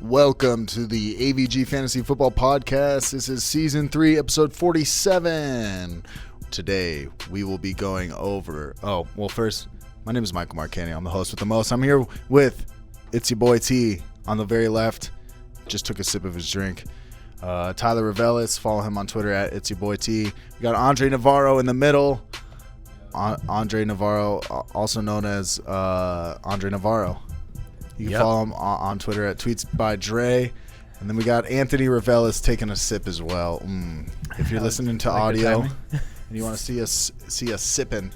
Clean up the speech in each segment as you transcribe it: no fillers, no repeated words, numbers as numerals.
Welcome to the AVG Fantasy Football Podcast. This is Season 3, Episode 47. Today, we will be going over... first, my name is Michael Marcani. I'm the host with the most. I'm here with It's Your Boy T on the very left. Just took a sip of his drink. Tyler Revelis. Follow him on Twitter at It's Your Boy T. We got Andre Navarro in the middle. Andre Navarro, also known as Andre Navarro. You can follow him on Twitter at Tweets by Dre. And then we got Anthony Revelis taking a sip as well. If you're listening to audio and you want to see us sipping,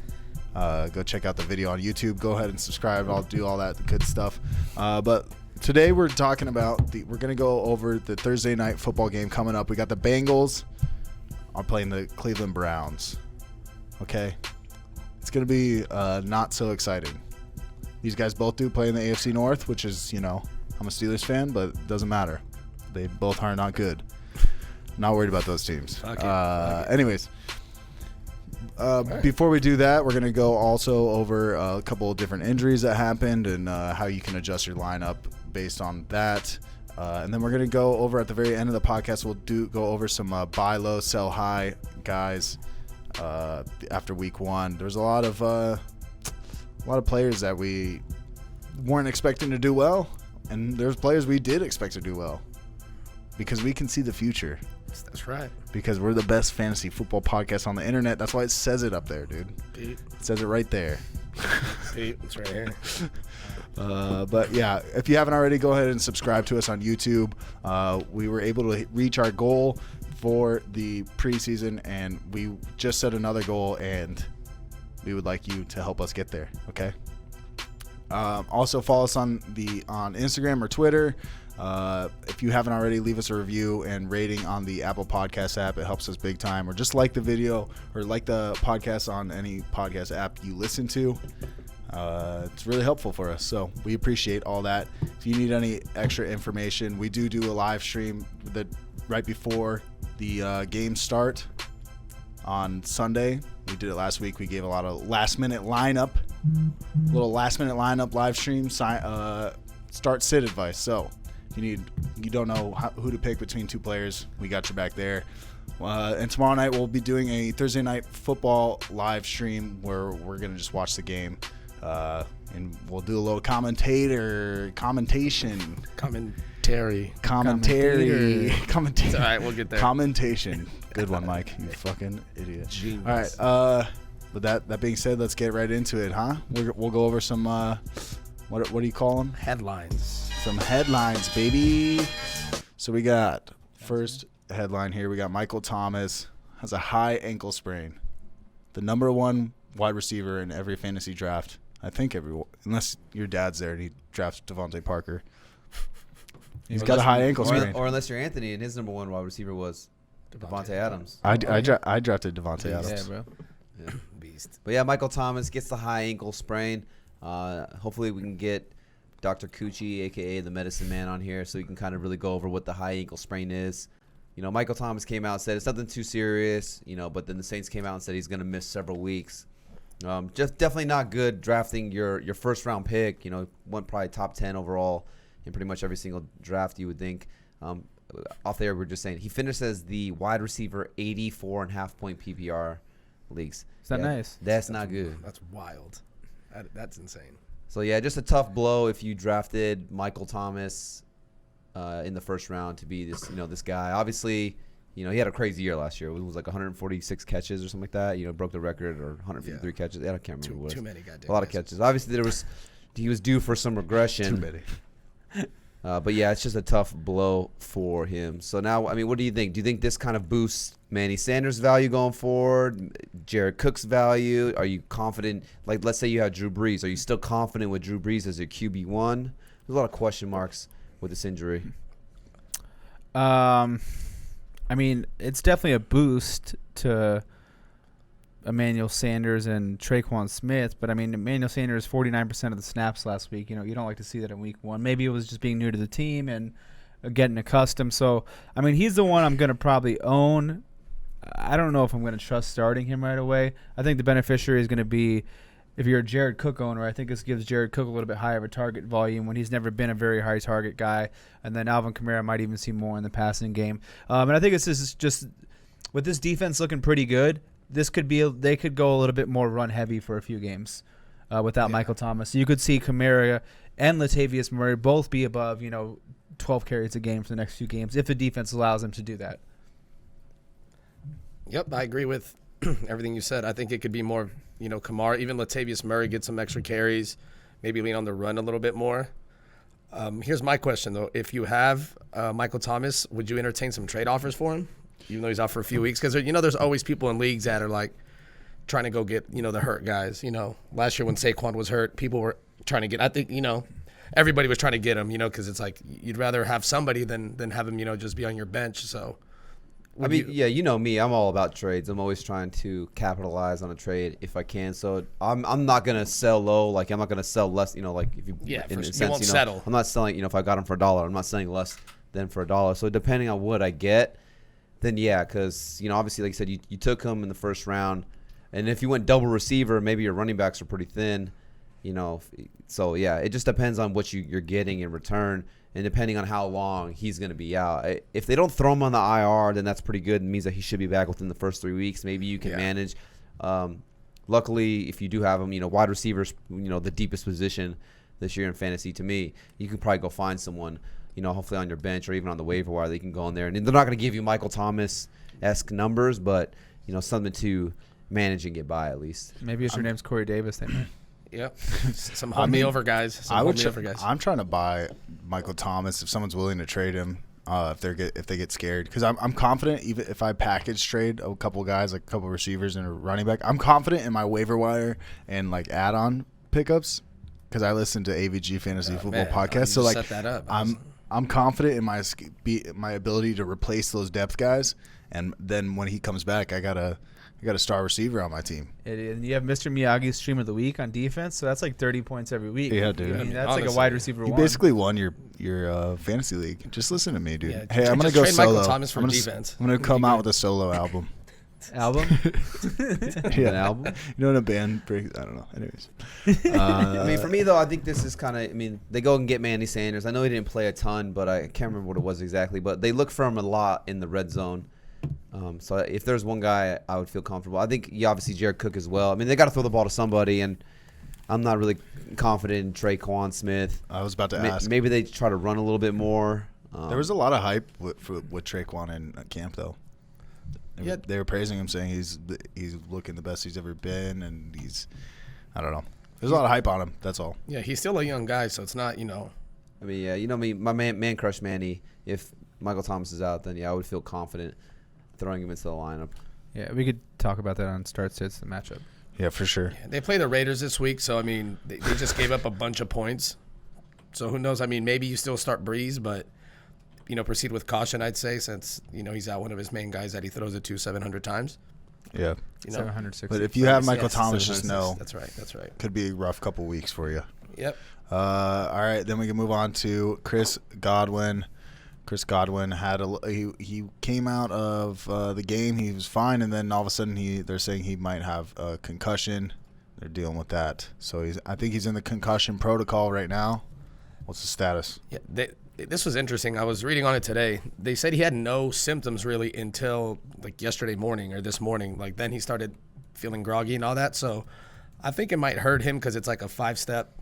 go check out the video on YouTube. Go ahead and subscribe. I'll do all that good stuff. But today we're talking about we're going to go over the Thursday night football game coming up. We got the Bengals are playing the Cleveland Browns. Okay? It's going to be not so exciting. These guys both do play in the AFC North, which is, I'm a Steelers fan, but it doesn't matter. They both are not good. Not worried about those teams. Anyways, before we do that, we're going to go also over a couple of different injuries that happened and how you can adjust your lineup based on that. And then we're going to go over at the very end of the podcast, we'll go over some buy low, sell high guys after week one. There's a lot of players that we weren't expecting to do well, and there's players we did expect to do well because we can see the future. That's right. Because we're the best fantasy football podcast on the internet. That's why it says it up there, dude. Pete. It says it right there. Pete, it's right here. But yeah, if you haven't already, go ahead and subscribe to us on YouTube. We were able to reach our goal for the preseason, and we just set another goal, and we would like you to help us get there, okay? Also, follow us on Instagram or Twitter. If you haven't already, leave us a review and rating on the Apple Podcast app. It helps us big time. Or just like the video or like the podcast on any podcast app you listen to. It's really helpful for us, so we appreciate all that. If you need any extra information, we do a live stream right before the games start on Sunday. We did it last week. We gave a lot of last minute lineup live stream start sit advice. So if you don't know who to pick between two players, we got your back there. And tomorrow night we'll be doing a Thursday night football live stream where we're gonna just watch the game, and we'll do a little commentation. Commentary. It's all right, we'll get there. Commentation. Good one, Mike. You fucking idiot. Genius. All right. With that being said, let's get right into it, huh? We'll go over some what do you call them? Headlines. Some headlines, baby. So we got first headline here. We got Michael Thomas has a high ankle sprain. The number one wide receiver in every fantasy draft. I think unless your dad's there and he drafts DeVante Parker. He's got a high ankle sprain. Or unless you're Anthony and his number one wide receiver was DeVante Adams. I drafted DeVante Adams. Yeah, bro. Yeah. Beast. But yeah, Michael Thomas gets the high ankle sprain. Hopefully we can get Dr. Coochie, a.k.a. the medicine man, on here so we can kind of really go over what the high ankle sprain is. Michael Thomas came out and said it's nothing too serious, but then the Saints came out and said he's going to miss several weeks. Just definitely not good drafting your first round pick. Went probably top 10 overall in pretty much every single draft you would think. Off there, we're just saying he finished as the wide receiver 84.5 point PPR leagues. Is that nice? That's not good. That's wild. That's insane. So yeah, just a tough blow if you drafted Michael Thomas in the first round to be this guy. Obviously, he had a crazy year last year. It was like 146 catches or something like that. Broke the record, or 153 catches. I can't remember what it was. Too many goddamn. A lot of catches. Obviously, he was due for some regression. Too many. But yeah, it's just a tough blow for him. So now, what do you think? Do you think this kind of boosts Manny Sanders' value going forward? Jared Cook's value? Are you confident? Like, let's say you have Drew Brees. Are you still confident with Drew Brees as your QB1? There's a lot of question marks with this injury. It's definitely a boost to Emmanuel Sanders and Traquan Smith, but Emmanuel Sanders 49% of the snaps last week. You don't like to see that in week one. Maybe it was just being new to the team and getting accustomed. So he's the one I'm going to probably own. I don't know if I'm going to trust starting him right away. I think the beneficiary is going to be if you're a Jared Cook owner, I think this gives Jared Cook a little bit higher of a target volume when he's never been a very high target guy. And then Alvin Kamara might even see more in the passing game. And I think this is just with this defense looking pretty good. This could be they could go a little bit more run heavy for a few games without Michael Thomas. So you could see Kamara and Latavius Murray both be above 12 carries a game for the next few games if the defense allows them to do that. Yep, I agree with everything you said. I think it could be more, Kamara, even Latavius Murray get some extra carries, maybe lean on the run a little bit more. Here's my question, though. If you have Michael Thomas, would you entertain some trade offers for him, even though he's out for a few weeks? Because, there's always people in leagues that are, like, trying to go get, the hurt guys. Last year when Saquon was hurt, people were trying to get – I think, everybody was trying to get him, because it's like you'd rather have somebody than have him, just be on your bench. So – me, I'm all about trades. I'm always trying to capitalize on a trade if I can. So I'm not gonna sell low. Like I'm not gonna sell less. Like if you you won't settle. I'm not selling. If I got them for $1, I'm not selling less than for $1. So depending on what I get, then yeah, because obviously like you said, you took him in the first round, and if you went double receiver, maybe your running backs are pretty thin. So yeah, it just depends on what you're getting in return. And depending on how long he's going to be out. If they don't throw him on the IR, then that's pretty good. It means that he should be back within the first 3 weeks. Maybe you can manage. Luckily, if you do have him, wide receivers, the deepest position this year in fantasy to me, you can probably go find someone, hopefully on your bench or even on the waiver wire they can go in there. And they're not going to give you Michael Thomas-esque numbers, but, something to manage and get by at least. Maybe if your name's Corey Davis, they might. Yep. Some hold me over guys. I'm trying to buy Michael Thomas if someone's willing to trade him. If they get scared, because I'm confident even if I package trade a couple guys, like a couple receivers and a running back, I'm confident in my waiver wire and like add-on pickups because I listen to AVG Fantasy Football podcast. So like set that up. I'm confident in my ability to replace those depth guys, and then when he comes back, I got a star receiver on my team. And you have Mr. Miyagi's stream of the week on defense, so that's like 30 points every week. Yeah, dude. That's honestly, like a wide receiver. You basically won your fantasy league. Just listen to me, dude. Yeah, hey, I'm gonna go trade solo. Michael Thomas for defense. I'm gonna come out with a solo album. Album? Yeah, an album. When a band breaks, I don't know. Anyways, for me though, I think this is kind of. They go and get Manny Sanders. I know he didn't play a ton, but I can't remember what it was exactly. But they look for him a lot in the red zone. So if there's one guy I would feel comfortable, I think obviously Jared Cook as well. They got to throw the ball to somebody, and I'm not really confident in Traquan Smith. I was about to ask. Maybe they try to run a little bit more. There was a lot of hype with Traquan in camp, though. They were praising him, saying he's looking the best he's ever been, and I don't know. There's a lot of hype on him. That's all. Yeah, he's still a young guy, so it's not, me, my man crush Manny. If Michael Thomas is out, then I would feel confident throwing him into the lineup. Yeah, we could talk about that on start sits, the matchup. Yeah, for sure. Yeah, they play the Raiders this week, so they just gave up a bunch of points. So who knows? Maybe you still start Breeze, but proceed with caution, I'd say, since he's out one of his main guys that he throws it to 700 times. Yeah, 760. But if you have Michael Thomas, just know that's right. Could be a rough couple weeks for you. Yep. All right, then we can move on to Chris Godwin. Chris Godwin he came out of the game. He was fine, and then all of a sudden they're saying he might have a concussion. They're dealing with that. So I think he's in the concussion protocol right now. What's the status? Yeah, this was interesting. I was reading on it today. They said he had no symptoms really until like yesterday morning or this morning. Like then he started feeling groggy and all that. So I think it might hurt him because it's like a 5-step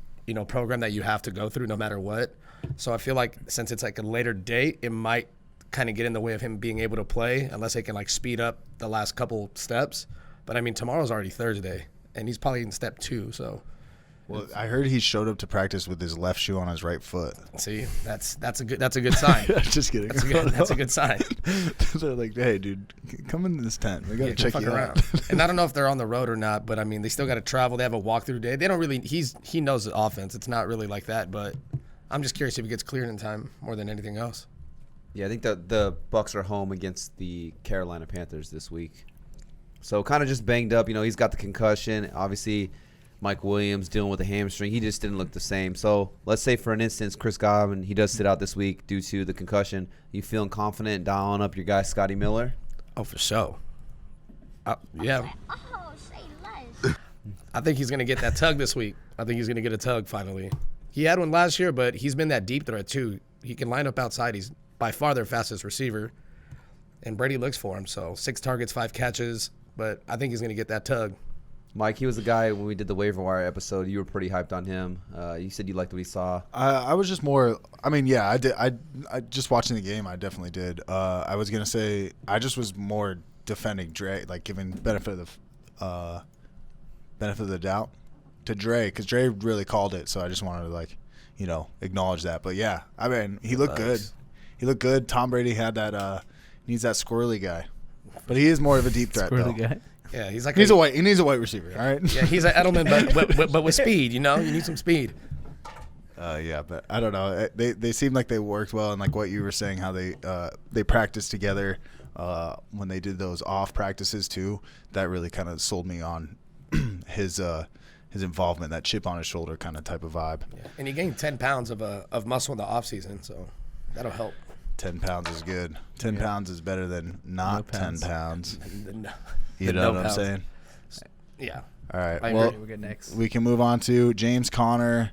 program that you have to go through no matter what. So I feel like since it's like a later date, it might kind of get in the way of him being able to play unless they can like speed up the last couple steps. But tomorrow's already Thursday, and he's probably in step 2. So, well, I heard he showed up to practice with his left shoe on his right foot. See, that's a good sign. Just kidding. That's a good sign. They're like, hey, dude, come in this tent. We gotta check you out. And I don't know if they're on the road or not, but they still got to travel. They have a walkthrough day. They don't really. He knows the offense. It's not really like that, but. I'm just curious if he gets cleared in time more than anything else. Yeah, I think the Bucs are home against the Carolina Panthers this week. So kind of just banged up. He's got the concussion. Obviously, Mike Williams dealing with the hamstring. He just didn't look the same. So let's say, for an instance, Chris Godwin, he does sit out this week due to the concussion. You feeling confident dialing up your guy, Scotty Miller? Oh, for sure. Yeah. Oh, say less. I think he's going to get that tug this week. I think he's going to get a tug finally. He had one last year, but he's been that deep threat too. He can line up outside. He's by far their fastest receiver. And Brady looks for him. So 6 targets, 5 catches. But I think he's going to get that tug. Mike, he was the guy when we did the waiver wire episode. You were pretty hyped on him. You said you liked what he saw. I was just more. I mean, yeah, I did. I just watching the game. I definitely did. I was gonna say I just was more defending Dre, like giving benefit of the doubt to Dre, because Dre really called it. So I just wanted to acknowledge that. But yeah, I mean, he looked good. He looked good. Tom Brady had that. Needs that squirrely guy, but he is more of a deep threat though. Guy. Yeah, he's like he needs a white receiver. All right. Yeah, he's an Edelman, but with speed. You need some speed. Yeah, but I don't know. They seemed like they worked well, and like what you were saying, how they practiced together when they did those off practices too. That really kind of sold me on his involvement, that chip on his shoulder kind of type of vibe. Yeah. And he gained 10 pounds of muscle in the off season, so that'll help. 10 pounds is good. 10 pounds is better than not 10 pounds. You know what I'm saying? Yeah. All right. Well, we'll get next. We can move on to James Conner.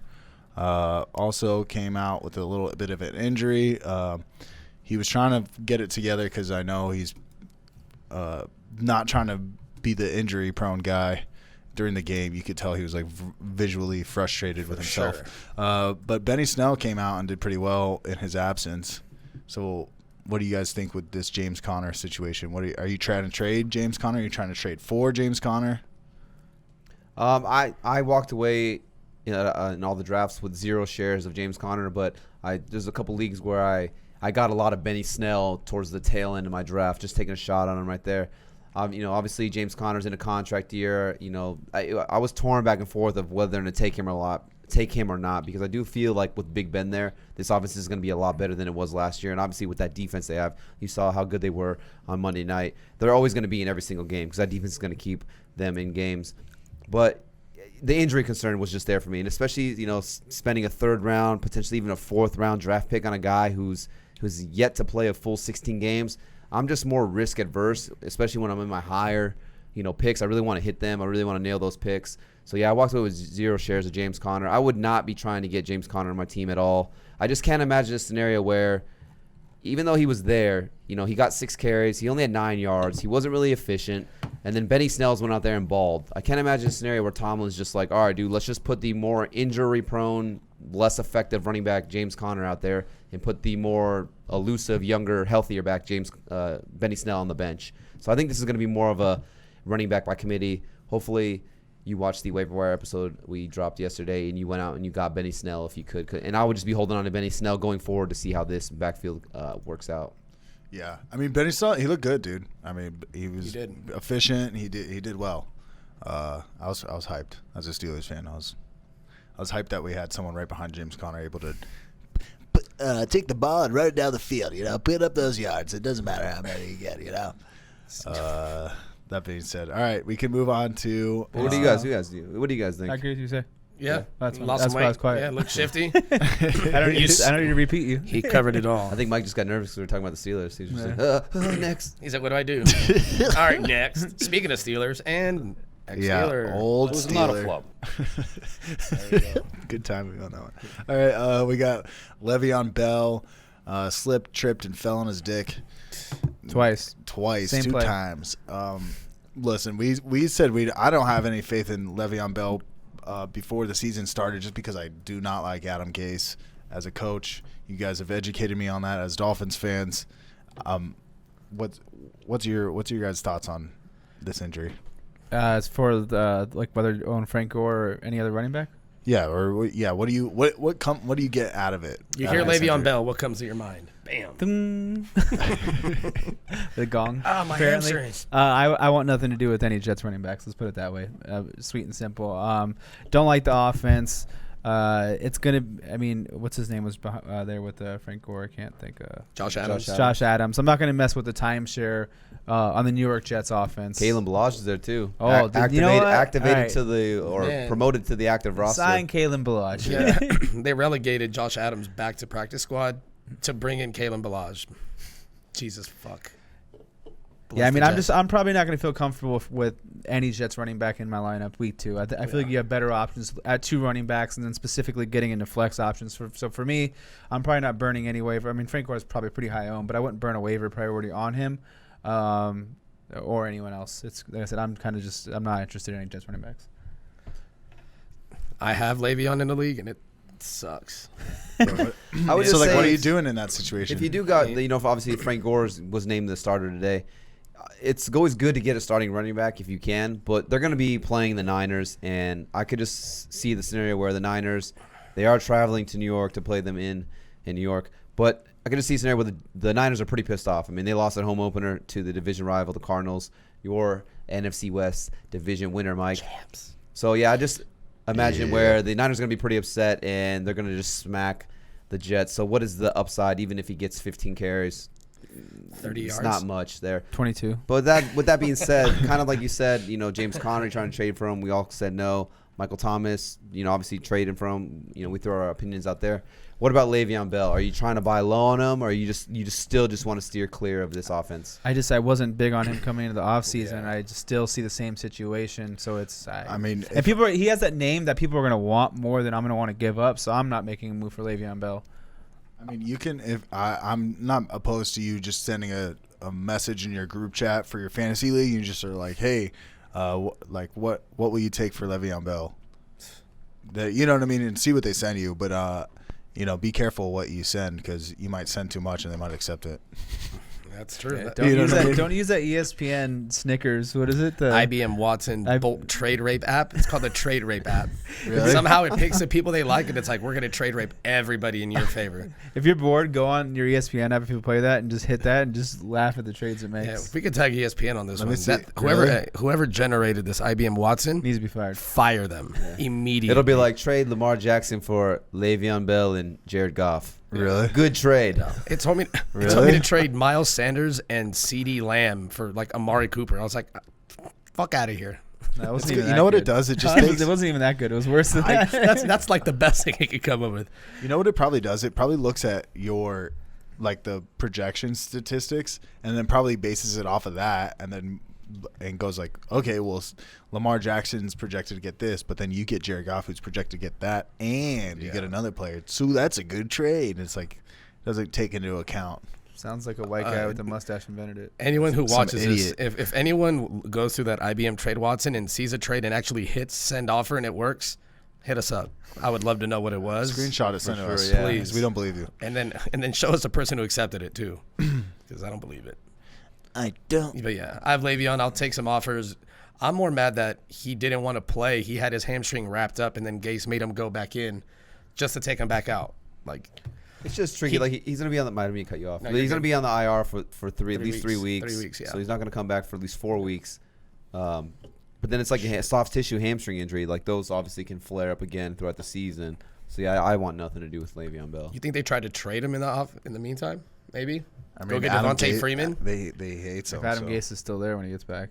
Also came out with a little bit of an injury. He was trying to get it together because I know he's not trying to be the injury-prone guy during the game. You could tell he was like visually frustrated with himself. Sure. But Benny Snell came out and did pretty well in his absence. So what do you guys think with this James Conner situation? Are you trying to trade James Conner? Are you trying to trade for James Conner? I walked away in all the drafts with 0 shares of James Conner, but there's a couple leagues where I got a lot of Benny Snell towards the tail end of my draft, just taking a shot on him right there. Obviously James Conner's in a contract year. I was torn back and forth of whether to take him or not, because I do feel like with Big Ben there, this offense is going to be a lot better than it was last year. And obviously with that defense they have, you saw how good they were on Monday night. They're always going to be in every single game because that defense is going to keep them in games. But the injury concern was just there for me, and especially spending a 3rd round, potentially even a 4th round draft pick on a guy who's yet to play a full 16 games. I'm just more risk adverse, especially when I'm in my higher picks. I really want to hit them. I really want to nail those picks. So, yeah, I walked away with 0 shares of James Conner. I would not be trying to get James Conner on my team at all. I just can't imagine a scenario where, even though he was there, he got 6 carries. He only had 9 yards. He wasn't really efficient. And then Benny Snells went out there and balled. I can't imagine a scenario where Tomlin's just like, all right, dude, let's just put the more injury-prone, less effective running back James Conner out there and put the more elusive, younger, healthier back Benny Snell on the bench. So I think this is going to be more of a running back by committee. Hopefully you watched the waiver wire episode we dropped yesterday and you went out and you got Benny Snell if you could. And I would just be holding on to Benny Snell going forward to see how this backfield works out. Yeah, I mean Benny Snell, he looked good, dude. I mean he was efficient. He did well. I was hyped as a Steelers fan. I was hyped that we had someone right behind James Conner able to take the ball and run it down the field. Put up those yards. It doesn't matter how many you get. That being said, all right, we can move on to. What do you guys do? What do you guys think? I agree with you, say. Yeah, that's lost some why I was weight. quiet. Yeah, look shifty. I don't need to repeat you. He covered it all. I think Mike just got nervous because we were talking about the Steelers. He was just like, next. He's like, what do I do? All right, next. Speaking of Steelers and ex-Steeler. Old who's Steeler. not a flub. There you go. Good timing on that one. All right, we got Le'Veon Bell, slipped, tripped, and fell on his dick. Twice. Same 2 play. times. Listen, we said I don't have any faith in Le'Veon Bell before the season started, just because I do not like Adam Gase as a coach. You guys have educated me on that as Dolphins fans. What's your guys' thoughts on this injury? As for whether you own Franco or any other running back? Yeah, what do you get out of it? You hear Le'Veon Bell, what comes to your mind? Bam. Ding. The gong. Ah, my apparently. hamstrings. I want nothing to do with any Jets running backs. Let's put it that way. Sweet and simple. Don't like the offense. It's gonna. I mean, what's his name was there with Frank Gore? I can't think. Josh Adams. Josh Adams. I'm not gonna mess with the timeshare on the New York Jets offense. Kalen Balazs is there too. Oh, activated right. to the promoted to the active roster. Sign Kalen Balazs. Yeah, they relegated Josh Adams back to practice squad to bring in Kalen Balazs. Jesus fuck. Yeah, I mean, I'm probably not going to feel comfortable with any Jets running back in my lineup week 2. I feel like you have better options at 2 running backs, and then specifically getting into flex options. So for me, I'm probably not burning any waiver. I mean, Frank Gore is probably pretty high owned, but I wouldn't burn a waiver priority on him or anyone else. It's like I said, I'm not interested in any Jets running backs. I have Leveon in the league, and it sucks. I would So, just like, say what are you doing in that situation? if you do got, if obviously Frank Gore was named the starter today, it's always good to get a starting running back if you can, but they're going to be playing the Niners, and I could just see the scenario where the Niners, they are traveling to New York to play them in New York, but I could just see a scenario where the Niners are pretty pissed off. I mean, they lost at home opener to the division rival, the Cardinals, your NFC West division winner, Mike. Champs. So, yeah, I just imagine where the Niners are going to be pretty upset, and they're going to just smack the Jets. So what is the upside, even if he gets 15 carries? 30 It's yards. not much there. 22. But with that being said, kind of like you said, James Conner trying to trade for him, we all said no. Michael Thomas, obviously trading for him. We throw our opinions out there. What about Le'Veon Bell? Are you trying to buy low on him, or you still want to steer clear of this offense? I wasn't big on him coming into the offseason. I just still see the same situation. So it's and he has that name that people are going to want more than I'm going to want to give up. So I'm not making a move for Le'Veon Bell. I mean, you can. If I'm not opposed to you just sending a message in your group chat for your fantasy league. You just are like, hey, what will you take for Le'Veon Bell? You know what I mean, and see what they send you. But be careful what you send, because you might send too much and they might accept it. That's true. Yeah, don't use that ESPN Snickers. What is it? The IBM Watson trade rape app. It's called the trade rape app. Really? Somehow it picks the people they like, and it's like, we're going to trade rape everybody in your favor. If you're bored, go on your ESPN app if people play that and just hit that and just laugh at the trades it makes. Yeah, we could tag ESPN on this Let one. me see. Whoever generated this IBM Watson Needs to be fired. fire them immediately. It'll be like trade Lamar Jackson for Le'Veon Bell and Jared Goff. Really? Good trade. It told me to trade Miles Sanders and CeeDee Lamb for like Amari Cooper. I was like, fuck out of here. That wasn't even You that know what good. it does? It just It wasn't even that good. It was worse than that. That's like the best thing it could come up with. You know what it probably does? It probably looks at your the projection statistics and then probably bases it off of that and goes like, okay, well, Lamar Jackson's projected to get this, but then you get Jared Goff, who's projected to get that, and you get another player. So that's a good trade. It's like doesn't take into account. Sounds like a white guy with a mustache invented it. Anyone who Some watches this, idiot. if anyone goes through that IBM trade Watson and sees a trade and actually hits send offer and it works, hit us up. I would love to know what it was. Screenshot it, send it to us, yeah. please. We don't believe you. And then show us the person who accepted it too, because I don't believe it. I don't. But yeah, I have Le'Veon. I'll take some offers. I'm more mad that he didn't want to play. He had his hamstring wrapped up, and then Gase made him go back in just to take him back out. Like, It's just tricky. He's going to be on the. Might cut you off. No, He's you're going to be on the IR for at least 3 weeks. 3 weeks, yeah. So he's not going to come back for at least 4 weeks. But then it's like a soft tissue hamstring injury. Like those obviously can flare up again throughout the season. So yeah, I want nothing to do with Le'Veon Bell. you think they tried to trade him in the meantime? Maybe. I Go get Devontae Freeman. They hate him. If Adam so. Gase is still there when he gets back.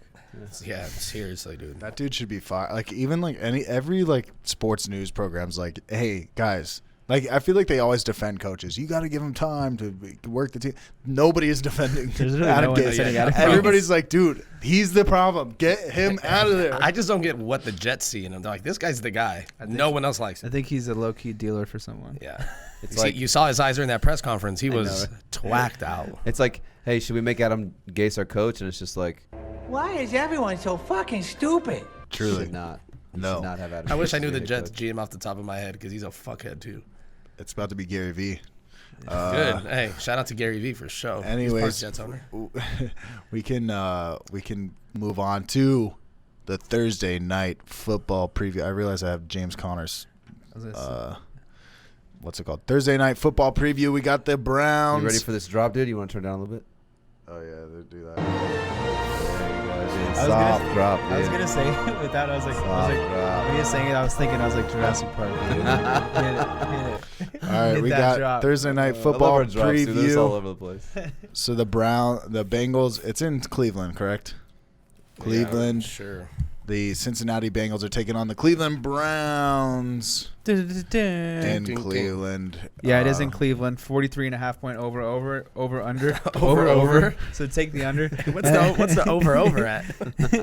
Yeah, seriously, dude. That dude should be fired. Like even like every sports news program's like, hey guys, like I feel like they always defend coaches. You got to give them time to work the team. Nobody is defending There's really Adam no one Gase. defending Adam Gase. Everybody's like, dude, he's the problem. Get him out of there. I just don't get what the Jets see in him. They're like, this guy's the guy. No one else likes I him. think he's a low-key dealer for someone. Yeah. It's You, like- you saw his eyes during that press conference. He was know. twacked out. It's like, hey, should we make Adam Gase our coach? And it's just like, Why is everyone so fucking stupid? Truly, should not. You No. should not have Adam. I wish Gase I knew be the head Jets coach. GM off the top of my head because he's a fuckhead too. it's about to be Gary V. Good. Hey, shout out to Gary V for show. Anyways, He's part of Jets owner. we can move on to the Thursday night football preview. I realize I have James Connor's. I was gonna say, What's it called? Thursday night football preview. We got the Browns. You ready for this drop, dude? You want to turn down a little bit? Oh yeah, they do that. There you go, dude. was Soft gonna- drop, dude. I was gonna say with that. I was like, Soft drop. when you were saying it, I was thinking, I was like Jurassic Park. Dude. Hit it. All right, Hit we that got drop. Thursday night I love football our drops, dude. They're just all preview. over the place. So the Bengals. It's in Cleveland, correct? Cleveland. Yeah, sure. The Cincinnati Bengals are taking on the Cleveland Browns in Cleveland. Yeah, it is in Cleveland. 43.5 point over under. Over. So take the under. What's the over at?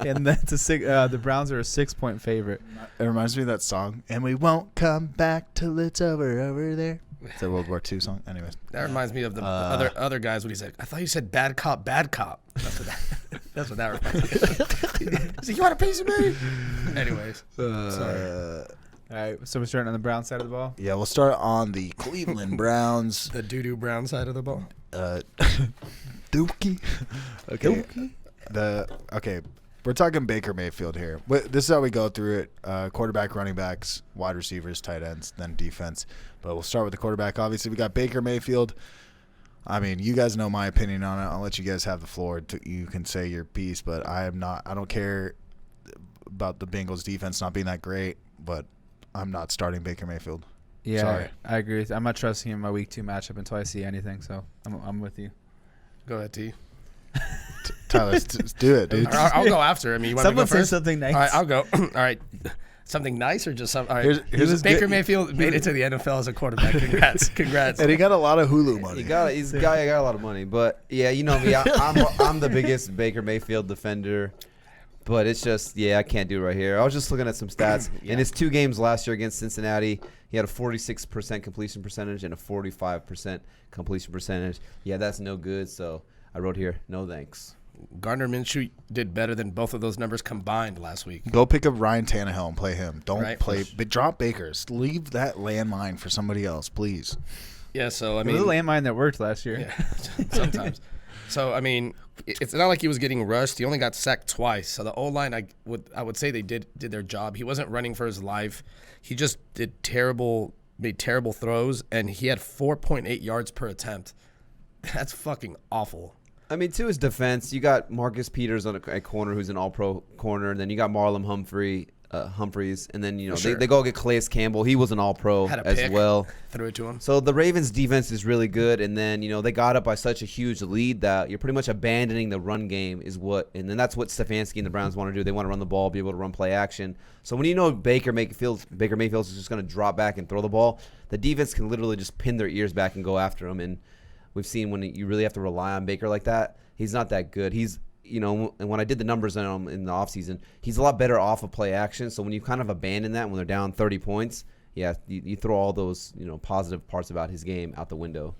And that's the Browns are a 6-point favorite. It reminds me of that song. And we won't come back till it's over there. It's a World War II song. Anyways. That reminds me of the other guys when he said, I thought you said bad cop, bad cop. That's what that reminds me of. He's like, you want a piece of me? Anyways. Sorry. All right, so we're starting on the Brown side of the ball. Yeah, we'll start on the Cleveland Browns. The doo-doo Brown side of the ball. Dookie. Okay. Okay. We're talking Baker Mayfield here. This is how we go through it. Quarterback, running backs, wide receivers, tight ends, then defense. But we'll start with the quarterback. Obviously, we got Baker Mayfield. I mean, you guys know my opinion on it. I'll let you guys have the floor. You can say your piece, but I don't care about the Bengals defense not being that great, but I'm not starting Baker Mayfield. Yeah, sorry. I agree. I'm not trusting him in my week 2 matchup until I see anything, so I'm with you. Go ahead, T. Tyler, let's do it, dude. I'll go after. I mean, you want Someone to go first? say something nice. All right, I'll go. All right. Something nice or just something? All right. Here's Baker Mayfield made it to the NFL as a quarterback. Congrats. And he got a lot of Hulu money. He got a lot of money, but yeah, you know me. I'm the biggest Baker Mayfield defender, but it's just I can't do it right here. I was just looking at some stats. In his 2 games last year against Cincinnati, he had a 46% completion percentage and a 45% completion percentage. Yeah, that's no good. So I wrote here, no thanks. Gardner Minshew did better than both of those numbers combined last week. Go pick up Ryan Tannehill and play him. Don't play. But drop Baker's. Leave that landmine for somebody else, please. Yeah, so I mean, it was a landmine that worked last year. Yeah, sometimes. So I mean, it's not like he was getting rushed. He only got sacked twice. So the O-line, I would say they did their job. He wasn't running for his life. He just made terrible throws, and he had 4.8 yards per attempt. That's fucking awful. I mean, to his defense, you got Marcus Peters on a corner who's an all-pro corner, and then you got Marlon Humphreys, and then they go get Calais Campbell. He was an all-pro as well. Threw it to him. So the Ravens' defense is really good, and then they got up by such a huge lead that you're pretty much abandoning the run game and then that's what Stefanski and the Browns want to do. They want to run the ball, be able to run play action. So when Baker Mayfield is just going to drop back and throw the ball, the defense can literally just pin their ears back and go after him. And we've seen when you really have to rely on Baker like that, he's not that good. He's, and when I did the numbers on him in the offseason, he's a lot better off of play action. So when you kind of abandon that when they're down 30 points, you throw all those, positive parts about his game out the window.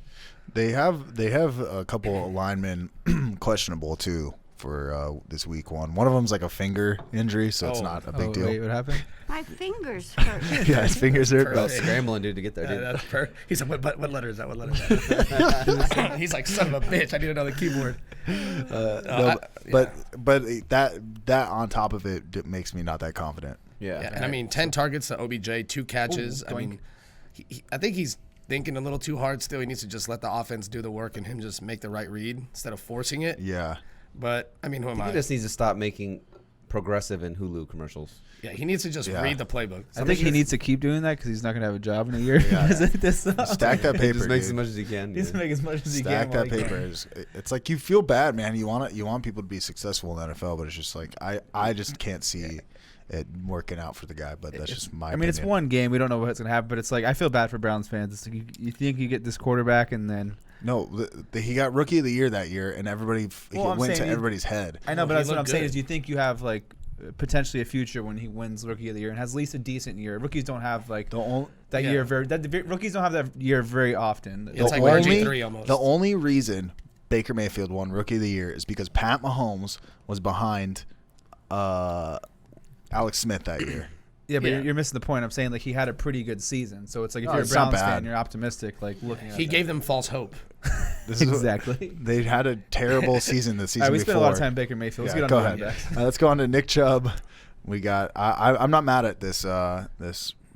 They have a couple of linemen questionable too for this week 1. One of them's like a finger injury, so it's not a big deal. Wait, what happened? My fingers hurt. Yeah, his fingers hurt. About scrambling, dude, to get there, dude. That's he said, what letter is that? What letter is that? He's like, son of a bitch, I need another keyboard. But that on top of it makes me not that confident. Yeah. And I mean, 10 targets to OBJ, 2 catches. I mean, I think he's thinking a little too hard still. He needs to just let the offense do the work and him just make the right read instead of forcing it. Yeah. But, I mean, who am I? He just needs to stop making Progressive and Hulu commercials. Yeah, he needs to just read the playbook. I think he needs to keep doing that because he's not going to have a job in a year. Yeah. Stack that paper. Just makes as much as he can. Just make as much as he can. Stack that paper. It's like you feel bad, man. You want people to be successful in the NFL, but it's just like I just can't see it working out for the guy. But that's just my opinion. It's one game. We don't know what's going to happen, but it's like I feel bad for Browns fans. It's like you think you get this quarterback and then. No, he got Rookie of the Year that year, and everybody went to everybody's head. I know, but that's what I'm saying is you think you have like potentially a future when he wins Rookie of the Year and has at least a decent year. Rookies don't have like year rookies don't have that year very often. It's like RG3 almost. The only reason Baker Mayfield won Rookie of the Year is because Pat Mahomes was behind Alex Smith that year. Yeah, but you're missing the point. I'm saying like he had a pretty good season, so it's like if you're a Browns fan, you're optimistic. Like looking at he gave them false hope. Exactly. They had a terrible season the season we before. spent a lot of time Baker Mayfield. Let's get on to that. Let's go on to Nick Chubb. We got. I'm not mad at this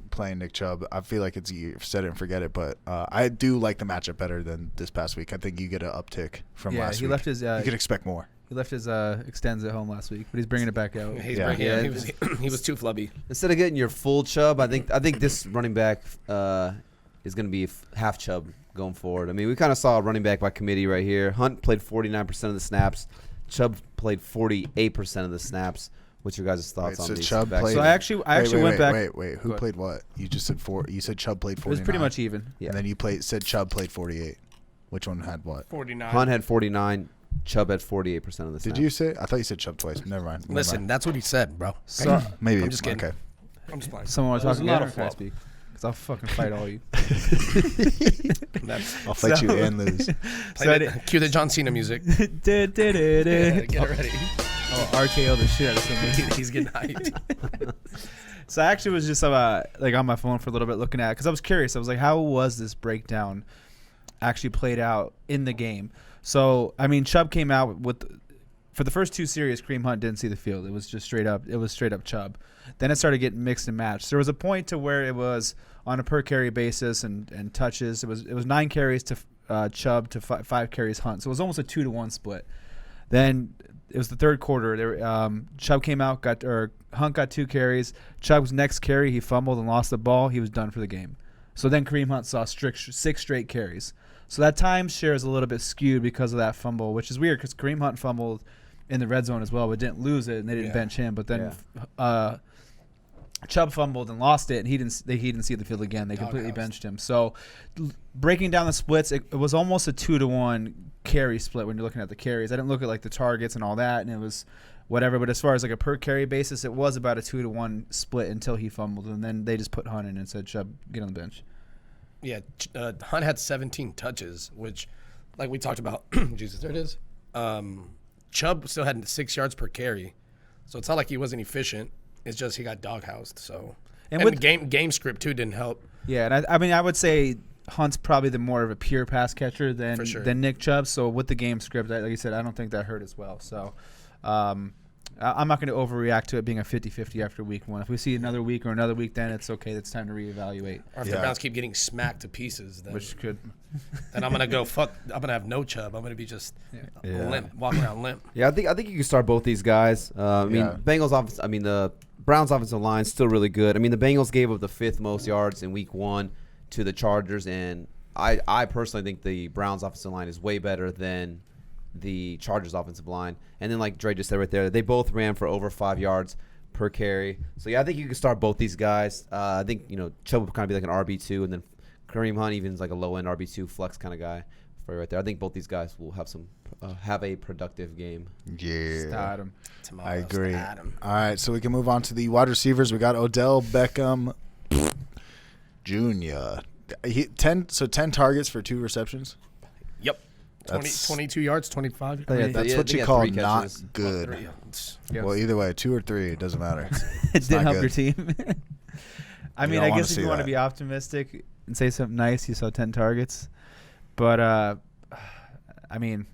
playing Nick Chubb. I feel like it's set it and forget it, but I do like the matchup better than this past week. I think you get an uptick from last week. He left his. You could expect more. He left his extends at home last week, but he's bringing it back out. He was too flubby. Instead of getting your full Chubb, I think this running back is going to be half Chubb going forward. I mean, we kind of saw a running back by committee right here. Hunt played 49% of the snaps. Chubb played 48% of the snaps. What's your guys' thoughts on so these? Chubb back- played- So I actually went back. Wait. Who Go ahead. played what? You just said 4. You said Chubb played It 49. was pretty much even. Yeah. And then you said Chubb played 48. Which one had what? 49. Hunt had 49. Chubb had 48% of the snaps. Did you say? I thought you said Chubb twice. Never mind. Listen, that's what he said, bro. So Maybe. I'm just kidding. Okay. I'm just playing. someone want to There's talk a lot again, of or can I flop. speak? Because I'll fucking fight all you. That's, I'll fight you and lose. cue the John Cena music. Get Get ready. Oh, RKO the shit out of somebody. He's getting hyped. So I actually was just like on my phone for a little bit looking at it because I was curious. I was like, how was this breakdown actually played out in the game? So I mean, Chubb came out for the first 2 series. Kareem Hunt didn't see the field. It was just straight up. It was straight up Chubb. Then it started getting mixed and matched. There was a point to where it was on a per carry basis and touches. It was 9 carries to Chubb to 5 carries Hunt. So it was almost a 2-to-1 split. Then it was the third quarter. Chubb came out, Hunt got 2 carries. Chubb's next carry, he fumbled and lost the ball. He was done for the game. So then Kareem Hunt saw 6 straight carries. So that timeshare is a little bit skewed because of that fumble, which is weird because Kareem Hunt fumbled in the red zone as well, but didn't lose it, and they didn't bench him. But then Chubb fumbled and lost it, and he didn't see the field again. They completely benched him. So breaking down the splits, it was almost a 2-to-1 carry split when you're looking at the carries. I didn't look at like the targets and all that, and it was whatever. But as far as like a per carry basis, it was about a 2-to-1 split until he fumbled, and then they just put Hunt in and said, Chubb, get on the bench. Yeah, Hunt had 17 touches, which, like we talked about, Jesus, there it is. Chubb still had 6 yards per carry, so it's not like he wasn't efficient. It's just he got doghoused. So, and with the game script too didn't help. Yeah, and I mean, I would say Hunt's probably the more of a pure pass catcher than Nick Chubb. So with the game script, like you said, I don't think that hurt as well. So I'm not going to overreact to it being a 50-50 after week 1. If we see another week or another week, then it's okay. It's time to reevaluate. Or if the Browns keep getting smacked to pieces, then Which could. then I'm gonna go fuck. I'm gonna have no Chubb. I'm gonna be just limp, walking around limp. Yeah, I think you can start both these guys. Bengals offense. I mean, the Browns offensive line is still really good. I mean, the Bengals gave up the 5th most yards in week 1 to the Chargers, and I personally think the Browns offensive line is way better than the Chargers offensive line. And then like Dre just said right there, they both ran for over 5 yards per carry. So yeah, I think you can start both these guys. I think Chubb would kind of be like an RB2, and then Kareem Hunt even is like a low end RB2 flex kind of guy for you right there. I think both these guys will have a productive game. Yeah. Start him. I agree. All right, so we can move on to the wide receivers. We got Odell Beckham Jr. 10 targets for 2 receptions. Yep. 22 yards, 25. That's what you call not good. Yes. Well, either way, 2 or 3, it doesn't matter. It did help good. your team. I mean, don't I wanna guess if see you want to that. be optimistic and say something nice, you saw 10 targets. But, I mean,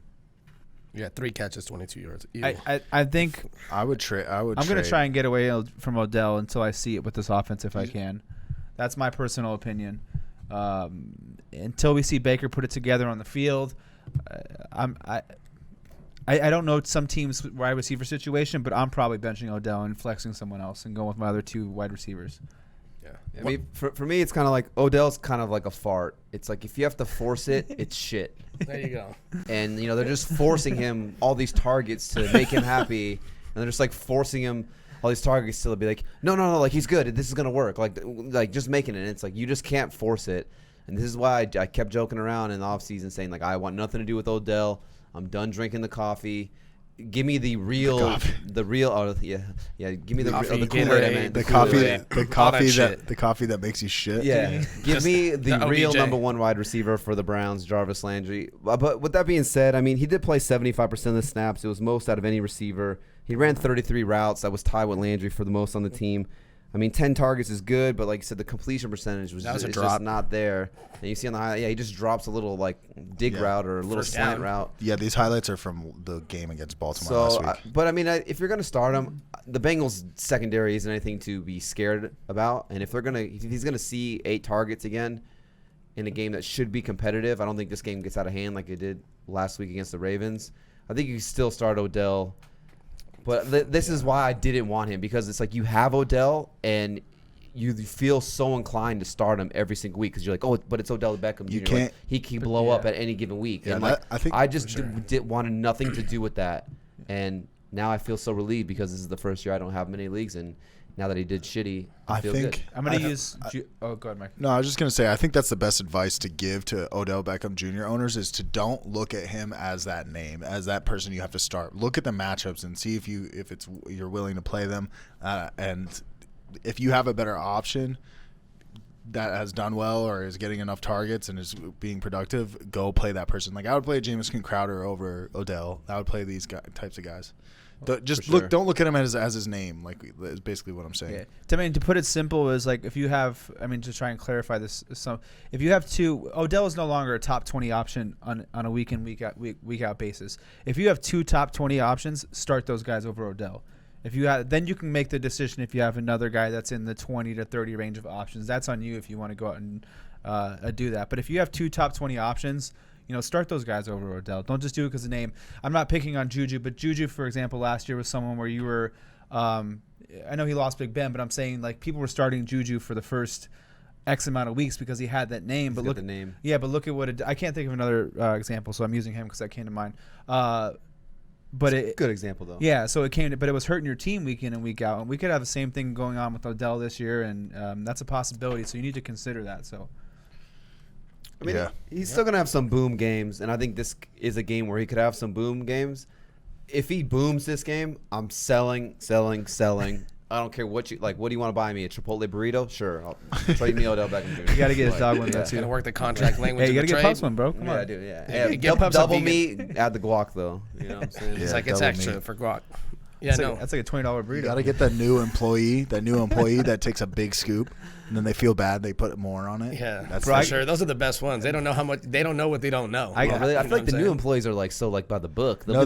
Yeah, 3 catches, 22 yards. I think I would trade. I'm going to try and get away from Odell until I see it with this offense if I can. That's my personal opinion. Until we see Baker put it together on the field, I don't know some teams' wide receiver situation, but I'm probably benching Odell and flexing someone else and going with my other 2 wide receivers. Yeah. I mean, for me, it's kind of like Odell's kind of like a fart. It's like if you have to force it, it's shit. There you go. And they're just forcing him all these targets to make him happy, and they're just like forcing him all these targets to be like, no, like he's good. This is gonna work. Like just making it. And it's like you just can't force it. And this is why I kept joking around in the offseason saying like I want nothing to do with Odell. I'm done drinking the coffee. Give me the real. Give me the Coffee, the Gatorade, Kool-Aid, I meant. the Kool-Aid. coffee that makes you shit. Yeah, give me the the real OBJ. number 1 wide receiver for the Browns, Jarvis Landry. But with that being said, I mean, he did play 75% of the snaps. It was most out of any receiver. He ran 33 routes. That was tied with Landry for the most on the team. I mean, 10 targets is good, but like you said, the completion percentage was just not there. And you see on the highlight, he just drops a little like dig route or a little First slant down. route. Yeah, these highlights are from the game against Baltimore last week. But I mean, if you're gonna start him, the Bengals secondary isn't anything to be scared about. And if he's gonna see 8 targets again in a game that should be competitive, I don't think this game gets out of hand like it did last week against the Ravens. I think you still start Odell. But this is why I didn't want him, because it's like you have Odell and you feel so inclined to start him every single week because you're like, oh, but it's Odell Beckham Jr. You can't- Like, he can blow up at any given week. Yeah, and I think I just wanted nothing to do with that. And now I feel so relieved because this is the first year I don't have many leagues, and now that he did shitty, I feel good. I'm going to use oh, go ahead, Mike. No, I was just going to say, I think that's the best advice to give to Odell Beckham Jr. owners is to don't look at him as that name, as that person you have to start. Look at the matchups and see if you're willing to play them. And if you have a better option that has done well or is getting enough targets and is being productive, go play that person. Like I would play Jamison Crowder over Odell. I would play these types of guys. Don't look at him as his name. Like is basically what I'm saying. Yeah. To put it simple is like if you have, to try and clarify this, if you have two, Odell is no longer a top 20 option on a week in week out basis. If you have two top 20 options, start those guys over Odell. If you have, then you can make the decision if you have another guy that's in the 20 to 30 range of options. That's on you if you want to go out and do that. But if you have two top 20 options, start those guys over Odell. Don't just do it because of the name. I'm not picking on Juju, but Juju, for example, last year was someone where you were I know he lost Big Ben, but I'm saying like people were starting Juju for the first X amount of weeks because he had that name. But look at the name. Yeah, but look at what I can't think of another example, so I'm using him because that came to mind. But it's a good example though. Yeah, so but it was hurting your team week in and week out, and we could have the same thing going on with Odell this year, and that's a possibility. So you need to consider that. So. He's still going to have some boom games, and I think this is a game where he could have some boom games. If he booms this game, I'm selling. I don't care what you like. What do you want to buy me? A Chipotle burrito? Sure. I'll trade me Odell Beckham Jr. You got to get his dog one though too. Gonna work the contract language. Hey, you got to get Pups one, bro. Come on. Yeah, dude. Yeah. Double meat. Add the guac though. You know what I'm saying? It's like it's extra for guac. Yeah, that's like a $20 burrito. You got to get that new employee that takes a big scoop, and then they feel bad. They put more on it. Yeah, that's for sure. Those are the best ones. They don't know how much. They don't know what they don't know. I feel like the new employees are like so like by the book. They'll be